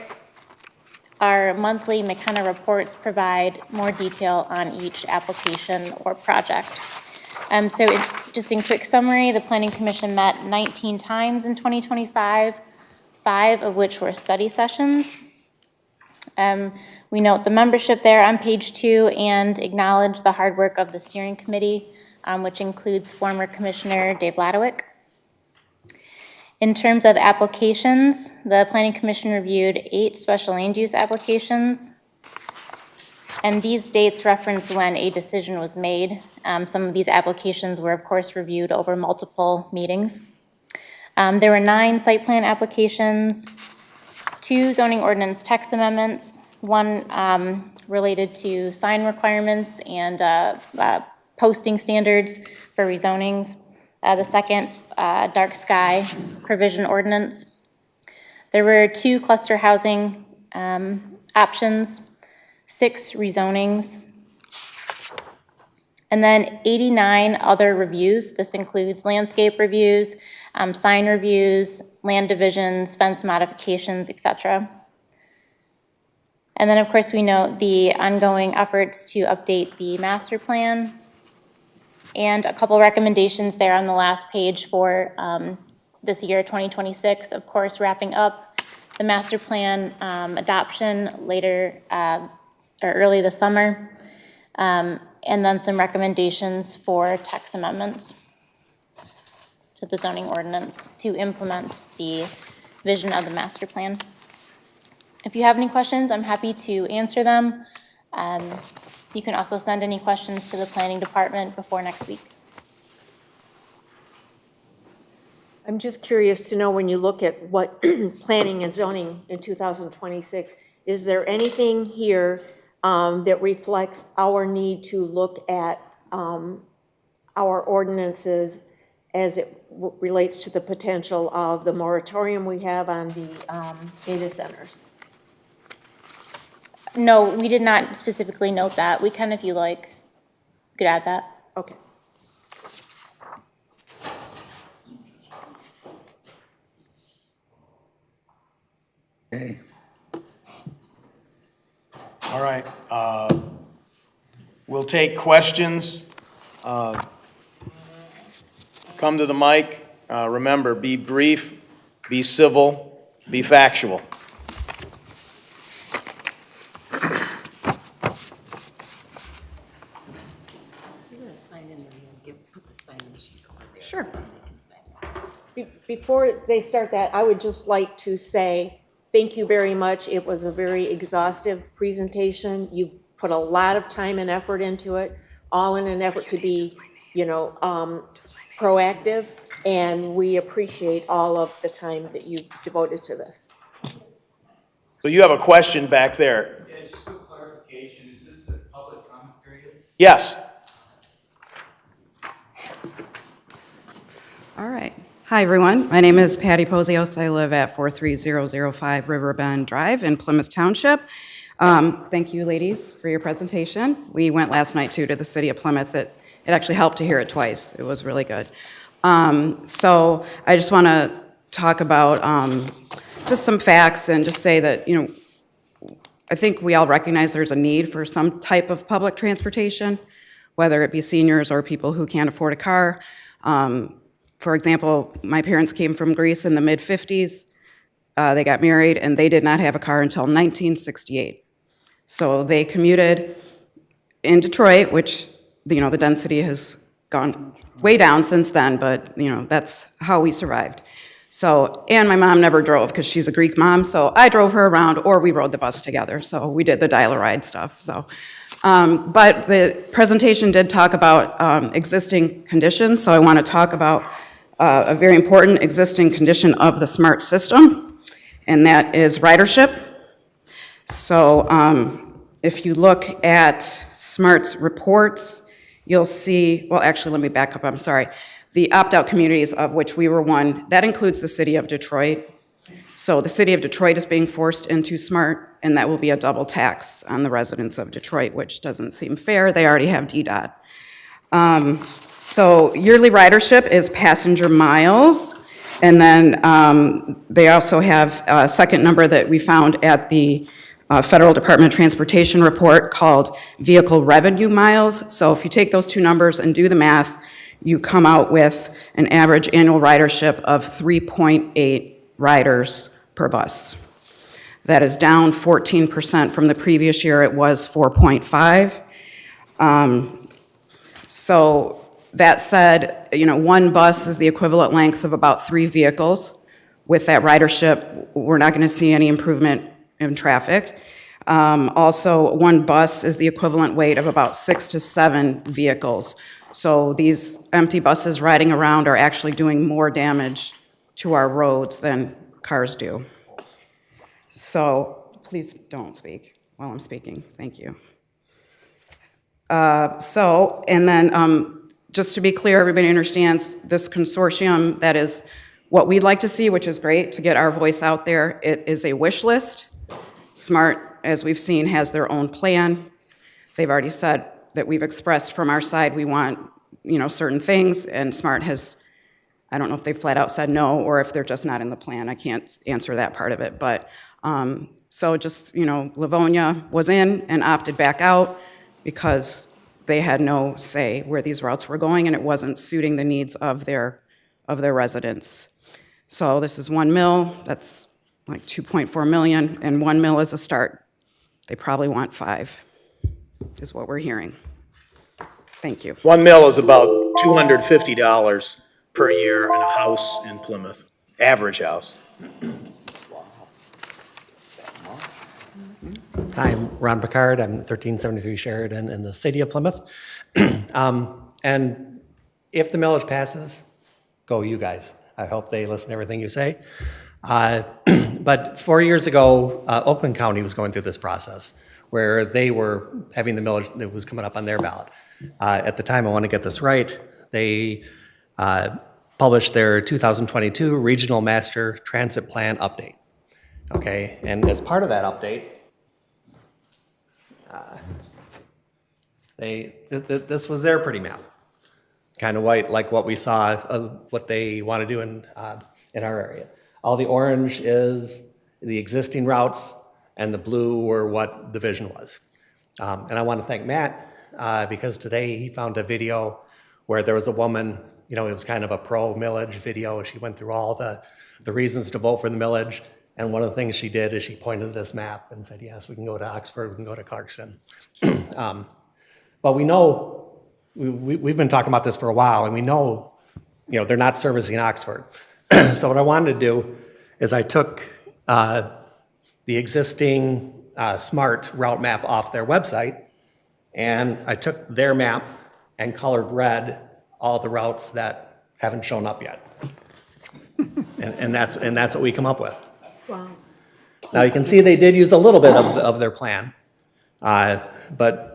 Our monthly McKenna reports provide more detail on each application or project. So just in quick summary, the Planning Commission met 19 times in 2025, 5 of which were study sessions. We note the membership there on page 2 and acknowledge the hard work of the steering committee, which includes former Commissioner Dave Ladowick. In terms of applications, the Planning Commission reviewed 8 special land use applications. And these dates reference when a decision was made. Some of these applications were, of course, reviewed over multiple meetings. There were 9 site plan applications, 2 zoning ordinance text amendments, 1 related to sign requirements and posting standards for rezonings. The second, dark sky provision ordinance. There were 2 cluster housing options, 6 rezonings, and then 89 other reviews. This includes landscape reviews, sign reviews, land divisions, fence modifications, etc. And then, of course, we note the ongoing efforts to update the master plan, and a couple recommendations there on the last page for this year, 2026, of course, wrapping up the master plan adoption later or early this summer, and then some recommendations for text amendments to the zoning ordinance to implement the vision of the master plan. If you have any questions, I'm happy to answer them. You can also send any questions to the planning department before next week. I'm just curious to know, when you look at what planning and zoning in 2026, is there anything here that reflects our need to look at our ordinances as it relates to the potential of the moratorium we have on the data centers? No, we did not specifically note that. We can, if you like, could add that. Okay. Okay. All right. We'll take questions. Come to the mic. Remember, be brief, be civil, be factual. Sure. Before they start that, I would just like to say thank you very much. It was a very exhaustive presentation. You put a lot of time and effort into it, all in an effort to be, proactive, and we appreciate all of the time that you devoted to this. So you have a question back there. Yeah, just a quick clarification. Is this the public comment period? Yes. All right. Hi, everyone. My name is Patty Posios. I live at 43005 Riverbend Drive in Plymouth Township. Thank you, ladies, for your presentation. We went last night, too, to the city of Plymouth. It actually helped to hear it twice. It was really good. So I just want to talk about just some facts and just say that, I think we all recognize there's a need for some type of public transportation, whether it be seniors or people who can't afford a car. For example, my parents came from Greece in the mid-50s. They got married, and they did not have a car until 1968. So they commuted in Detroit, which, the density has gone way down since then, but, that's how we survived. So, and my mom never drove because she's a Greek mom, so I drove her around, or we rode the bus together. So we did the dial-a-ride stuff, so. But the presentation did talk about existing conditions, so I want to talk about a very important existing condition of the SMART system, and that is ridership. So if you look at SMART's reports, you'll see, well, actually, let me back up, I'm sorry. The opt-out communities, of which we were one, that includes the city of Detroit. So the city of Detroit is being forced into SMART, and that will be a double tax on the residents of Detroit, which doesn't seem fair. They already have DDOT. So yearly ridership is passenger miles, and then they also have a second number that we found at the Federal Department of Transportation report called vehicle revenue miles. So if you take those two numbers and do the math, you come out with an average annual ridership of 3.8 riders per bus. That is down 14% from the previous year. It was 4.5. So that said, one bus is the equivalent length of about 3 vehicles. With that ridership, we're not going to see any improvement in traffic. Also, one bus is the equivalent weight of about 6 to 7 vehicles. So these empty buses riding around are actually doing more damage to our roads than cars do. So please don't speak while I'm speaking. Thank you. And then just to be clear, everybody understands this consortium, that is what we'd like to see, which is great to get our voice out there. It is a wish list. SMART, as we've seen, has their own plan. They've already said that we've expressed from our side we want, certain things, and SMART has, I don't know if they flat out said no or if they're just not in the plan. I can't answer that part of it. But so just, Livonia was in and opted back out because they had no say where these routes were going and it wasn't suiting the needs of their residents. So this is 1 mil, that's like 2.4 million, and 1 mil is a start. They probably want 5, is what we're hearing. Thank you. 1 mil is about $250 per year in a house in Plymouth, average house. Hi, I'm Ron Picard. I'm 1373 Sheridan in the city of Plymouth. And if the millage passes, go you guys. I hope they listen to everything you say. But 4 years ago, Oakland County was going through this process where they were having the millage that was coming up on their ballot. At the time, I want to get this right, they published their 2022 Regional Master Transit Plan Update. Okay, and as part of that update, this was their pretty map, kind of white, like what we saw of what they want to do in our area. All the orange is the existing routes, and the blue were what the vision was. And I want to thank Matt because today he found a video where there was a woman, it was kind of a pro-millage video. She went through all the reasons to vote for the millage. And one of the things she did is she pointed to this map and said, yes, we can go to Oxford, we can go to Clarkston. But we know, we've been talking about this for a while, and we know, they're not servicing Oxford. So what I wanted to do is I took the existing SMART route map off their website, and I took their map and colored red all the routes that haven't shown up yet. and that's what we come up with. Wow. Now you can see they did use a little bit of their plan, but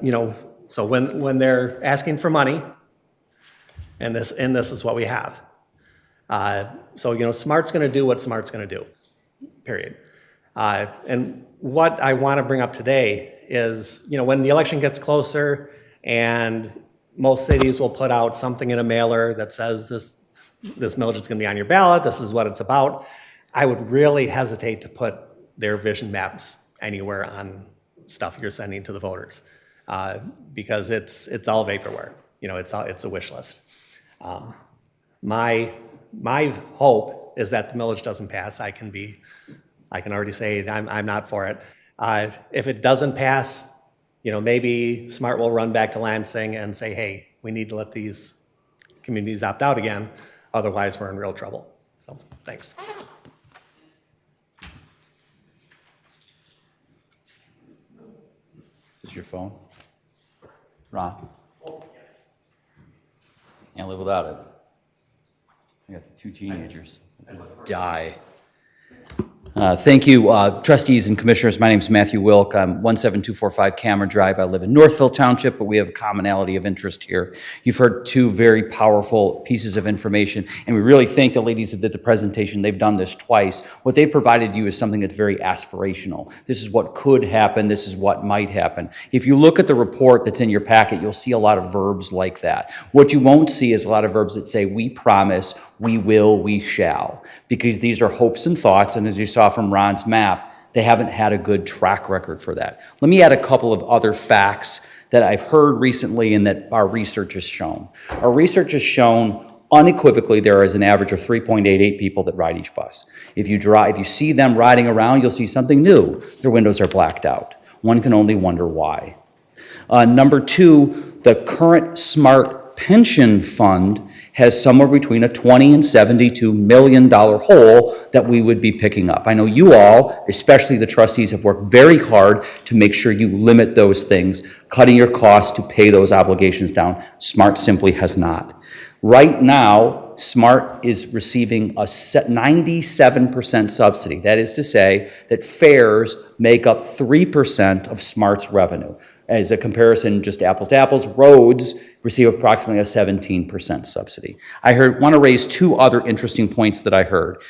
so when they're asking for money, and this is what we have. So SMART's going to do what SMART's going to do, period. And what I want to bring up today is when the election gets closer, and most cities will put out something in a mailer that says this millage is going to be on your ballot. This is what it's about. I would really hesitate to put their vision maps anywhere on stuff you're sending to the voters because it's all vaporware. It's a wish list. My hope is that the millage doesn't pass. I can already say I'm not for it. If it doesn't pass, maybe SMART will run back to Lansing and say, hey, we need to let these communities opt out again. Otherwise, we're in real trouble. So, thanks. Is this your phone? Ron? Can't live without it. I got 2 teenagers. Die. Thank you, trustees and commissioners. My name is Matthew Wilk. I'm 17245 Cameron Drive. I live in Northville Township, but we have a commonality of interest here. You've heard 2 very powerful pieces of information, and we really thank the ladies that did the presentation. They've done this twice. What they provided you is something that's very aspirational. This is what could happen. This is what might happen. If you look at the report that's in your packet, you'll see a lot of verbs like that. What you won't see is a lot of verbs that say, we promise, we will, we shall, because these are hopes and thoughts, and as you saw from Ron's map, they haven't had a good track record for that. Let me add a couple of other facts that I've heard recently and that our research has shown. Our research has shown unequivocally there is an average of 3.88 people that ride each bus. If you see them riding around, you'll see something new. Their windows are blacked out. One can only wonder why. Number 2, the current SMART pension fund has somewhere between a $20 and $72 million hole that we would be picking up. I know you all, especially the trustees, have worked very hard to make sure you limit those things, cutting your costs to pay those obligations down. SMART simply has not. Right now, SMART is receiving a 97% subsidy. That is to say that fares make up 3% of SMART's revenue. As a comparison, just apples to apples, roads receive approximately a 17% subsidy. I want to raise two other interesting points that I heard.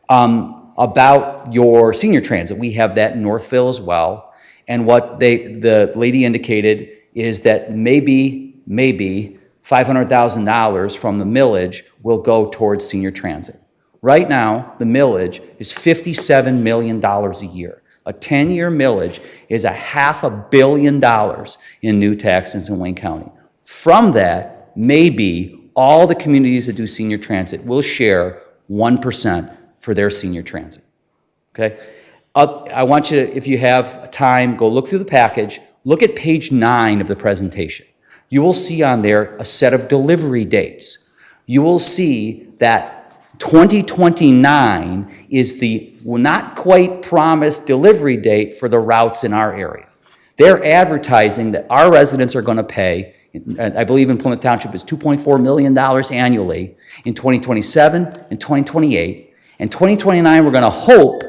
About your senior transit, we have that in Northville as well. And what the lady indicated is that maybe $500,000 from the millage will go towards senior transit. Right now, the millage is $57 million a year. A 10-year millage is $500 million in new taxes in Wayne County. From that, maybe all the communities that do senior transit will share 1% for their senior transit. Okay? I want you to, if you have time, go look through the package. Look at page 9 of the presentation. You will see on there a set of delivery dates. You will see that 2029 is the not quite promised delivery date for the routes in our area. They're advertising that our residents are going to pay, I believe in Plymouth Township, it's $2.4 million annually in 2027 and 2028. And 2029, we're going to hope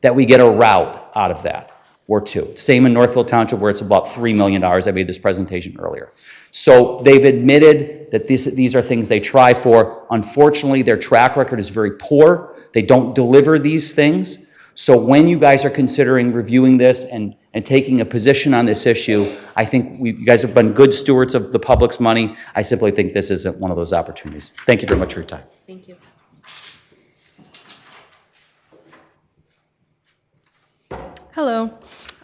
that we get a route out of that or two. Same in Northville Township, where it's about $3 million. I made this presentation earlier. So they've admitted that these are things they try for. Unfortunately, their track record is very poor. They don't deliver these things. So when you guys are considering reviewing this and taking a position on this issue, I think you guys have been good stewards of the public's money. I simply think this isn't one of those opportunities. Thank you very much for your time. Thank you. Hello.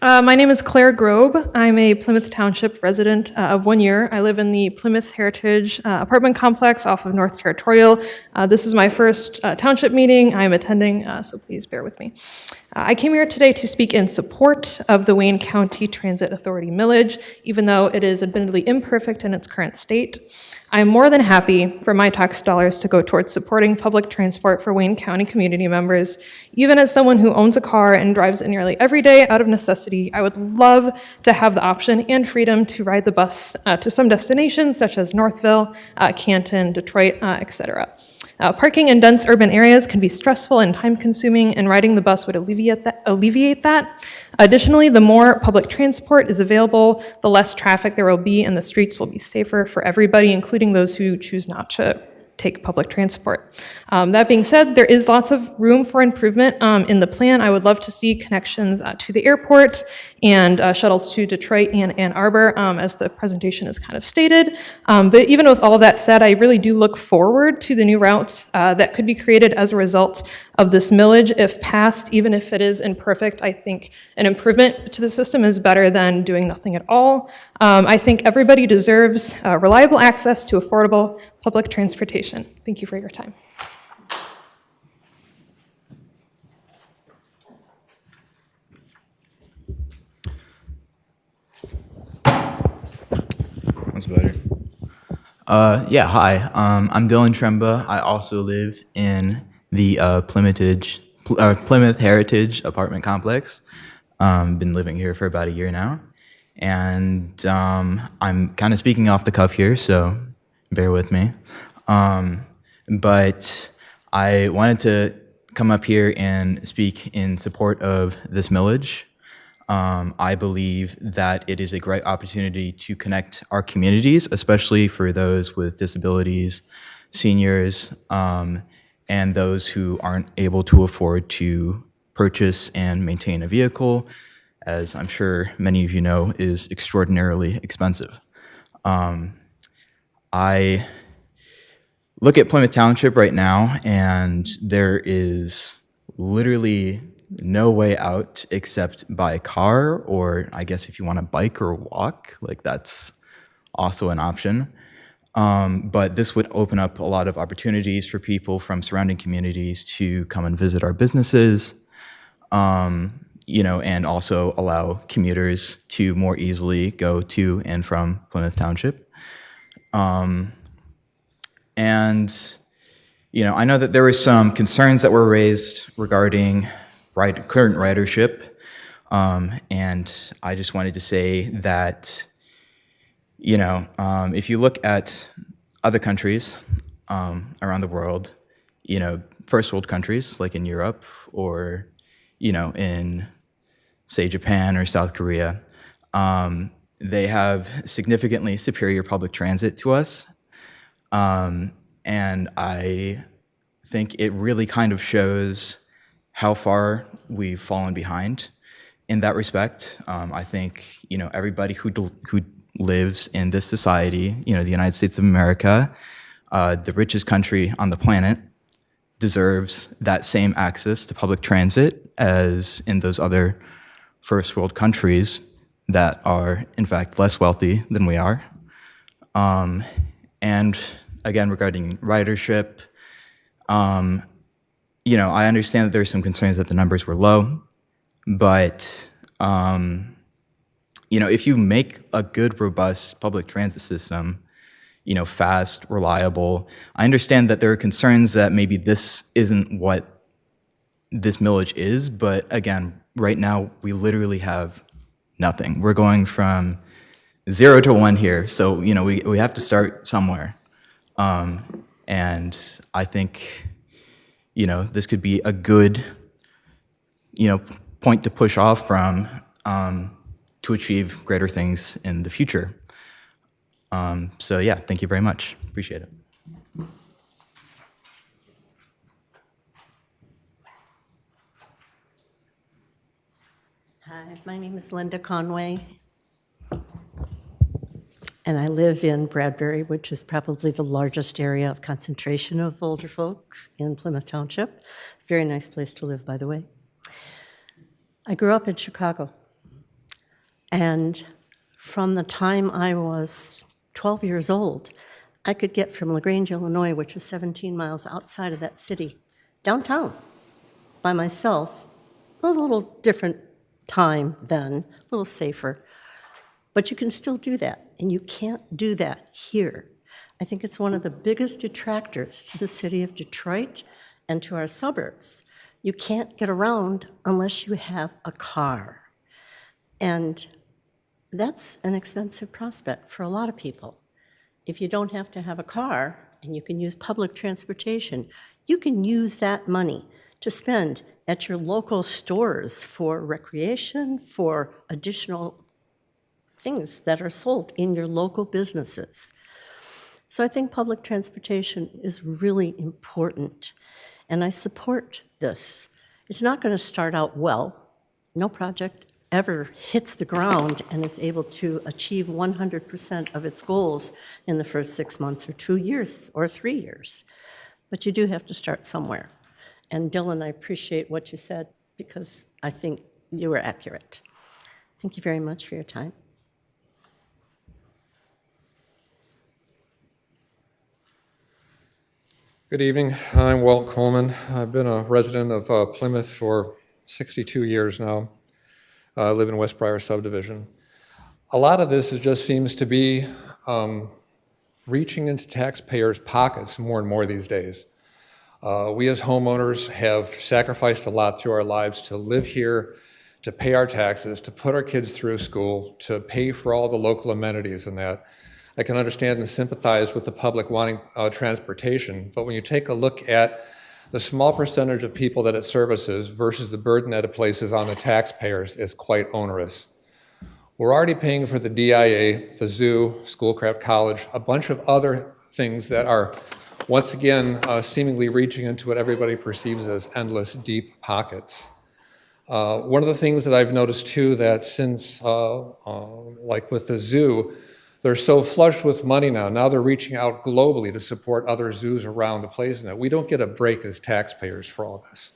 My name is Claire Grobe. I'm a Plymouth Township resident of 1 year. I live in the Plymouth Heritage apartment complex off of North Territorial. This is my first township meeting I'm attending, so please bear with me. I came here today to speak in support of the Wayne County Transit Authority millage, even though it is admittedly imperfect in its current state. I'm more than happy for my tax dollars to go towards supporting public transport for Wayne County community members. Even as someone who owns a car and drives it nearly every day out of necessity, I would love to have the option and freedom to ride the bus to some destinations such as Northville, Canton, Detroit, etc. Parking in dense urban areas can be stressful and time-consuming, and riding the bus would alleviate that. Additionally, the more public transport is available, the less traffic there will be, and the streets will be safer for everybody, including those who choose not to take public transport. That being said, there is lots of room for improvement in the plan. I would love to see connections to the airport and shuttles to Detroit and Ann Arbor, as the presentation is kind of stated. But even with all of that said, I really do look forward to the new routes that could be created as a result of this millage. If passed, even if it is imperfect, I think an improvement to the system is better than doing nothing at all. I think everybody deserves reliable access to affordable public transportation. Thank you for your time. That's better. Yeah, hi. I'm Dylan Tremba. I also live in the Plymouth Heritage apartment complex. Been living here for about a year now. And I'm kind of speaking off the cuff here, so bear with me. But I wanted to come up here and speak in support of this millage. I believe that it is a great opportunity to connect our communities, especially for those with disabilities, seniors, and those who aren't able to afford to purchase and maintain a vehicle, as I'm sure many of you know, is extraordinarily expensive. I look at Plymouth Township right now, and there is literally no way out except by car, or I guess if you want to bike or walk, like that's also an option. But this would open up a lot of opportunities for people from surrounding communities to come and visit our businesses, and also allow commuters to more easily go to and from Plymouth Township. And, I know that there were some concerns that were raised regarding current ridership. And I just wanted to say that, if you look at other countries around the world, first world countries like in Europe or, in, say, Japan or South Korea, they have significantly superior public transit to us. And I think it really kind of shows how far we've fallen behind in that respect. I think, everybody who lives in this society, the United States of America, the richest country on the planet, deserves that same access to public transit as in those other first world countries that are, in fact, less wealthy than we are. And again, regarding ridership, I understand that there are some concerns that the numbers were low, but, if you make a good, robust public transit system, fast, reliable, I understand that there are concerns that maybe this isn't what this millage is, but again, right now, we literally have nothing. We're going from 0 to 1 here, so, we have to start somewhere. And I think, this could be a good, point to push off from to achieve greater things in the future. So yeah, thank you very much. Appreciate it. Hi, my name is Linda Conway, and I live in Bradbury, which is probably the largest area of concentration of older folk in Plymouth Township. Very nice place to live, by the way. I grew up in Chicago, and from the time I was 12 years old, I could get from LaGrange, Illinois, which is 17 miles outside of that city, downtown by myself. It was a little different time then, a little safer. But you can still do that, and you can't do that here. I think it's one of the biggest detractors to the city of Detroit and to our suburbs. You can't get around unless you have a car. And that's an expensive prospect for a lot of people. If you don't have to have a car and you can use public transportation, you can use that money to spend at your local stores for recreation, for additional things that are sold in your local businesses. So I think public transportation is really important, and I support this. It's not going to start out well. No project ever hits the ground and is able to achieve 100% of its goals in the first 6 months or 2 years or 3 years. But you do have to start somewhere. And Dylan, I appreciate what you said because I think you were accurate. Thank you very much for your time. Good evening. I'm Walt Coleman. I've been a resident of Plymouth for 62 years now. I live in West Briar subdivision. A lot of this just seems to be reaching into taxpayers' pockets more and more these days. We as homeowners have sacrificed a lot through our lives to live here, to pay our taxes, to put our kids through school, to pay for all the local amenities and that. I can understand and sympathize with the public wanting transportation, but when you take a look at the small percentage of people that it services versus the burden that it places on the taxpayers is quite onerous. We're already paying for the DIA, the zoo, Schoolcraft College, a bunch of other things that are, once again, seemingly reaching into what everybody perceives as endless, deep pockets. One of the things that I've noticed too, that since, like with the zoo, they're so flush with money now. Now they're reaching out globally to support other zoos around the place. And we don't get a break as taxpayers for all this.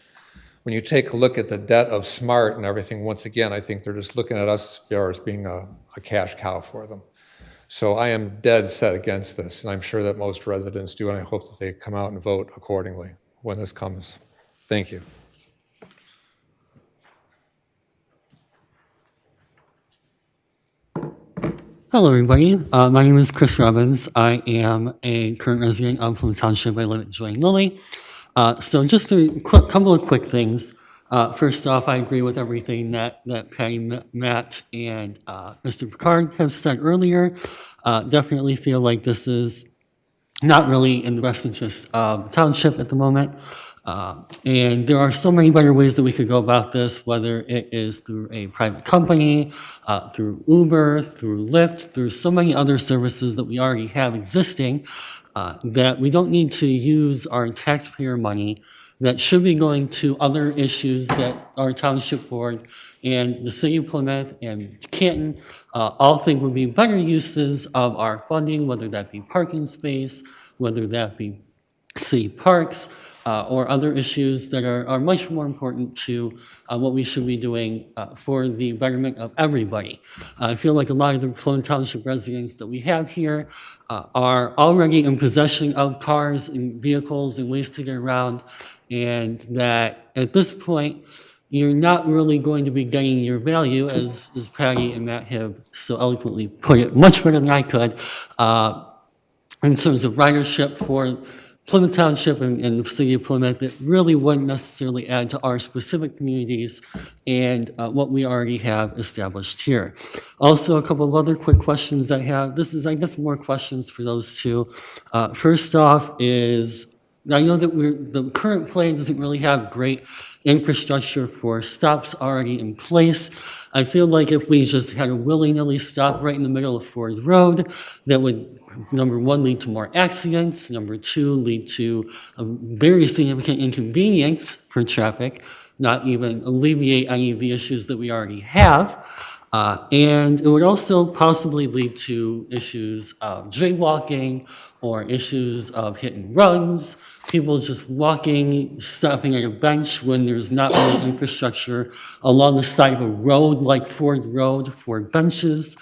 When you take a look at the debt of SMART and everything, once again, I think they're just looking at us as far as being a cash cow for them. So I am dead set against this, and I'm sure that most residents do, and I hope that they come out and vote accordingly when this comes. Thank you. Hello, everybody. My name is Chris Robbins. I am a current resident of Plymouth Township. I live at Joy and Lily. So just a couple of quick things. First off, I agree with everything that Patty, Matt, and Mr. Picard have said earlier. Definitely feel like this is not really in the best interest of the township at the moment. And there are so many better ways that we could go about this, whether it is through a private company, through Uber, through Lyft, through so many other services that we already have existing, that we don't need to use our taxpayer money that should be going to other issues that our township board and the city of Plymouth and Canton all think would be better uses of our funding, whether that be parking space, whether that be city parks, or other issues that are much more important to what we should be doing for the betterment of everybody. I feel like a lot of the Plymouth Township residents that we have here are already in possession of cars and vehicles and ways to get around, and that at this point, you're not really going to be getting your value, as Patty and Matt have so eloquently put it, much better than I could, in terms of ridership for Plymouth Township and the city of Plymouth. That really wouldn't necessarily add to our specific communities and what we already have established here. Also, a couple of other quick questions I have. This is, I guess, more questions for those two. First off is, I know that the current plan doesn't really have great infrastructure for stops already in place. I feel like if we just had a willy-nilly stop right in the middle of Ford Road, that would, number one, lead to more accidents, number two, lead to a very significant inconvenience for traffic, not even alleviate any of the issues that we already have. And it would also possibly lead to issues of jaywalking or issues of hit and runs, people just walking, stopping at a bench when there's not really infrastructure along the side of a road like Ford Road for benches.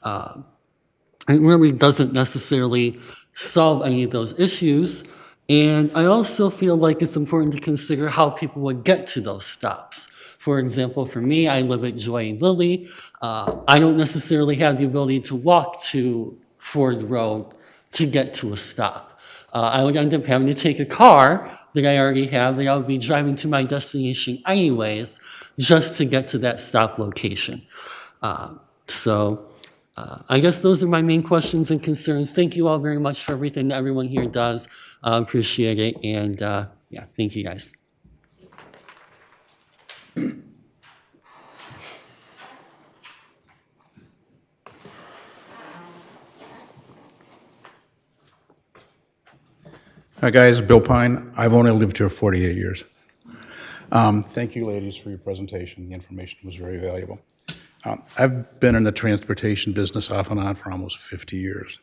It really doesn't necessarily solve any of those issues. And I also feel like it's important to consider how people would get to those stops. For example, for me, I live at Joy and Lily. I don't necessarily have the ability to walk to Ford Road to get to a stop. I would end up having to take a car that I already have that I would be driving to my destination anyways, just to get to that stop location. I guess those are my main questions and concerns. Thank you all very much for everything that everyone here does. Appreciate it. And yeah, thank you guys. Hi, guys. Bill Pine. I've only lived here 48 years. Thank you, ladies, for your presentation. The information was very valuable. I've been in the transportation business off and on for almost 50 years.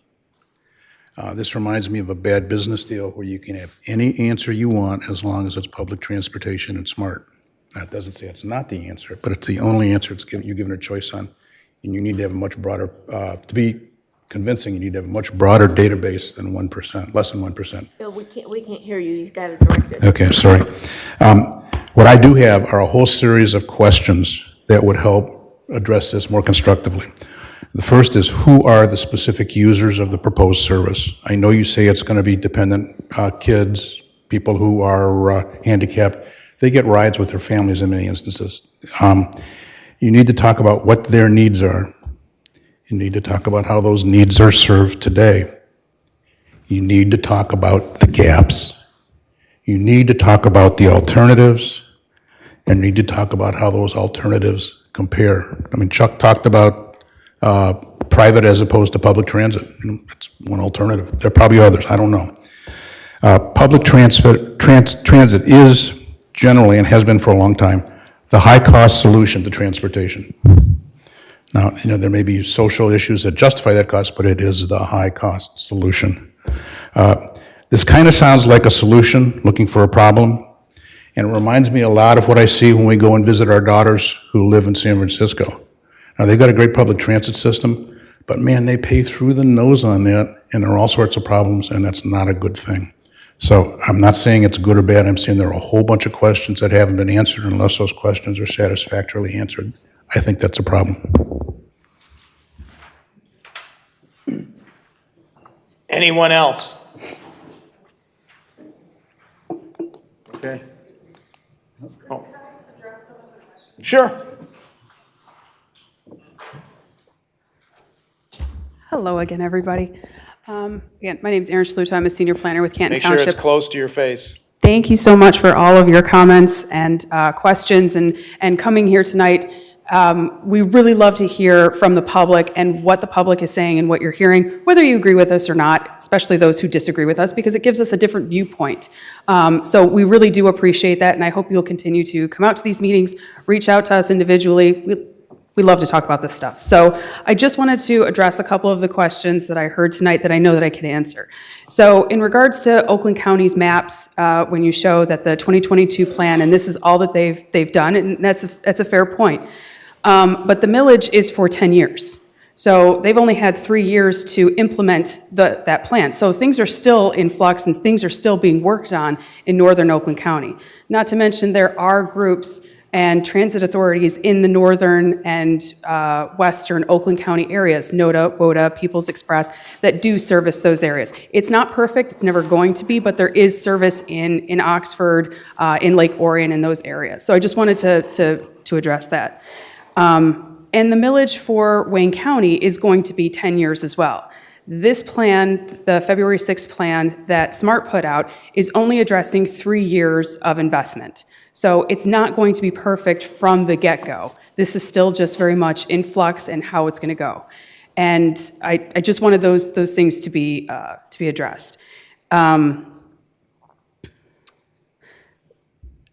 This reminds me of a bad business deal where you can have any answer you want as long as it's public transportation and smart. That doesn't say it's not the answer, but it's the only answer you're given a choice on. And you need to have a much broader, to be convincing, you need to have a much broader database than 1%, less than 1%. Bill, we can't hear you. You've got to direct it. Okay, sorry. What I do have are a whole series of questions that would help address this more constructively. The first is, who are the specific users of the proposed service? I know you say it's going to be dependent kids, people who are handicapped. They get rides with their families in many instances. You need to talk about what their needs are. You need to talk about how those needs are served today. You need to talk about the gaps. You need to talk about the alternatives, and need to talk about how those alternatives compare. I mean, Chuck talked about private as opposed to public transit. That's one alternative. There are probably others, I don't know. Public transit is generally, and has been for a long time, the high-cost solution to transportation. Now, there may be social issues that justify that cost, but it is the high-cost solution. This kind of sounds like a solution looking for a problem, and it reminds me a lot of what I see when we go and visit our daughters who live in San Francisco. Now, they've got a great public transit system, but man, they pay through the nose on that, and there are all sorts of problems, and that's not a good thing. So I'm not saying it's good or bad. I'm saying there are a whole bunch of questions that haven't been answered. Unless those questions are satisfactorily answered, I think that's a problem. Anyone else? Okay. Oh. Sure. Hello again, everybody. Again, my name is Erin Schluter. I'm a senior planner with Canton Make sure Township. it's close to your face. Thank you so much for all of your comments and questions and coming here tonight. We really love to hear from the public and what the public is saying and what you're hearing, whether you agree with us or not, especially those who disagree with us, because it gives us a different viewpoint. So we really do appreciate that, and I hope you'll continue to come out to these meetings, reach out to us individually. We love to talk about this stuff. So I just wanted to address a couple of the questions that I heard tonight that I know that I can answer. So in regards to Oakland County's maps, when you show that the 2022 plan, and this is all that they've done, and that's a fair point. But the millage is for 10 years. So they've only had 3 years to implement that plan. So things are still in flux and things are still being worked on in northern Oakland County. Not to mention there are groups and transit authorities in the northern and western Oakland County areas, NODA, WODA, People's Express, that do service those areas. It's not perfect, it's never going to be, but there is service in Oxford, in Lake Orion, in those areas. So I just wanted to address that. And the millage for Wayne County is going to be 10 years as well. This plan, the February 6th plan that SMART put out, is only addressing 3 years of investment. So it's not going to be perfect from the get-go. This is still just very much in flux and how it's going to go. And I just wanted those things to be addressed.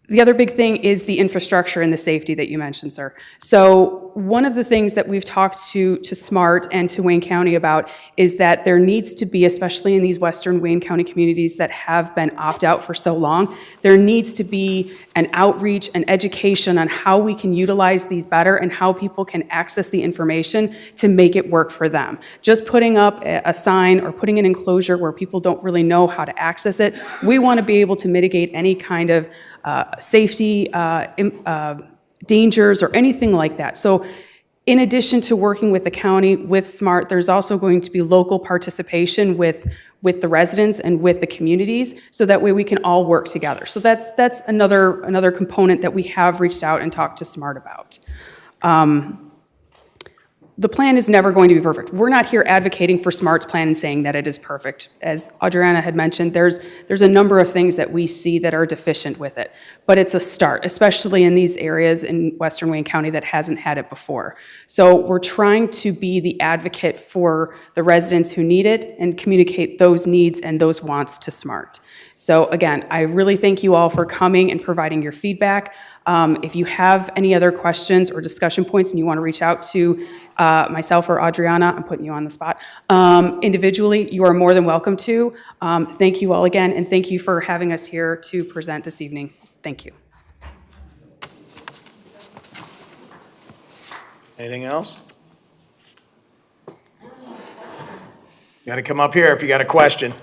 The other big thing is the infrastructure and the safety that you mentioned, sir. So one of the things that we've talked to SMART and to Wayne County about is that there needs to be, especially in these western Wayne County communities that have been opt-out for so long, there needs to be an outreach and education on how we can utilize these better and how people can access the information to make it work for them. Just putting up a sign or putting an enclosure where people don't really know how to access it, we want to be able to mitigate any kind of safety dangers or anything like that. So in addition to working with the county, with SMART, there's also going to be local participation with the residents and with the communities, so that way we can all work together. So that's another component that we have reached out and talked to SMART about. The plan is never going to be perfect. We're not here advocating for SMART's plan and saying that it is perfect. As Adriana had mentioned, there's a number of things that we see that are deficient with it. But it's a start, especially in these areas in Western Wayne County that hasn't had it before. So we're trying to be the advocate for the residents who need it and communicate those needs and those wants to SMART. So again, I really thank you all for coming and providing your feedback. If you have any other questions or discussion points and you want to reach out to myself or Adriana, I'm putting you on the spot, individually, you are more than welcome to. Thank you all again, and thank you for having us here to present this evening. Thank you. Anything else? You got to come up here if you got a question.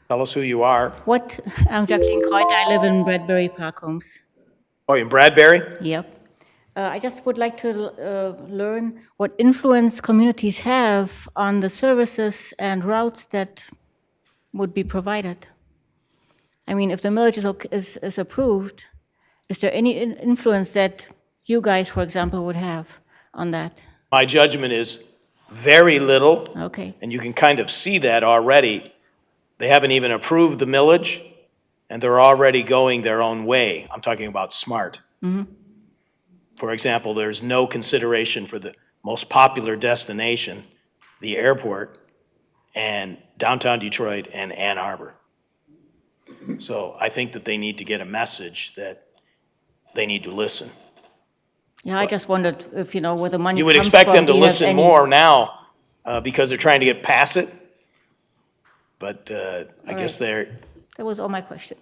Tell us who you are. I'm Jacqueline Coit. I live in Bradbury Park Homes. Oh, in Bradbury? Yep. I just would like to learn what influence communities have on the services and routes that would be provided. I mean, if the millage is approved, is there any influence that you guys, for example, would have on that? My judgment is very little. Okay. And you can kind of see that already. They haven't even approved the millage, and they're already going their own way. I'm talking about SMART. Mm-hmm. For example, there's no consideration for the most popular destination, the airport, and downtown Detroit and Ann Arbor. So I think that they need to get a message that they need to listen. Yeah, I just wondered if, where the money You would comes expect from. them to Do you have listen any- more now because they're trying to get past it. But I guess they're... That was all my question.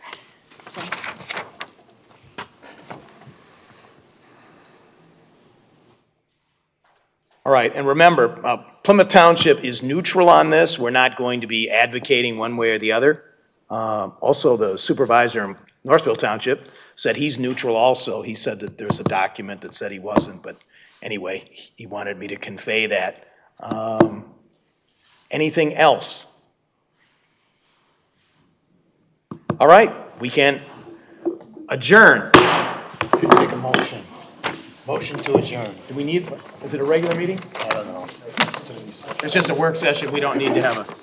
All right, and remember, Plymouth Township is neutral on this. We're not going to be advocating one way or the other. Also, the supervisor in Northfield Township said he's neutral also. He said that there's a document that said he wasn't, but anyway, he wanted me to convey that. Anything else? All right, we can adjourn. Could you make a motion? Motion to adjourn. Do we need, is it a regular meeting? I don't know. It's just a work session, we don't need to have a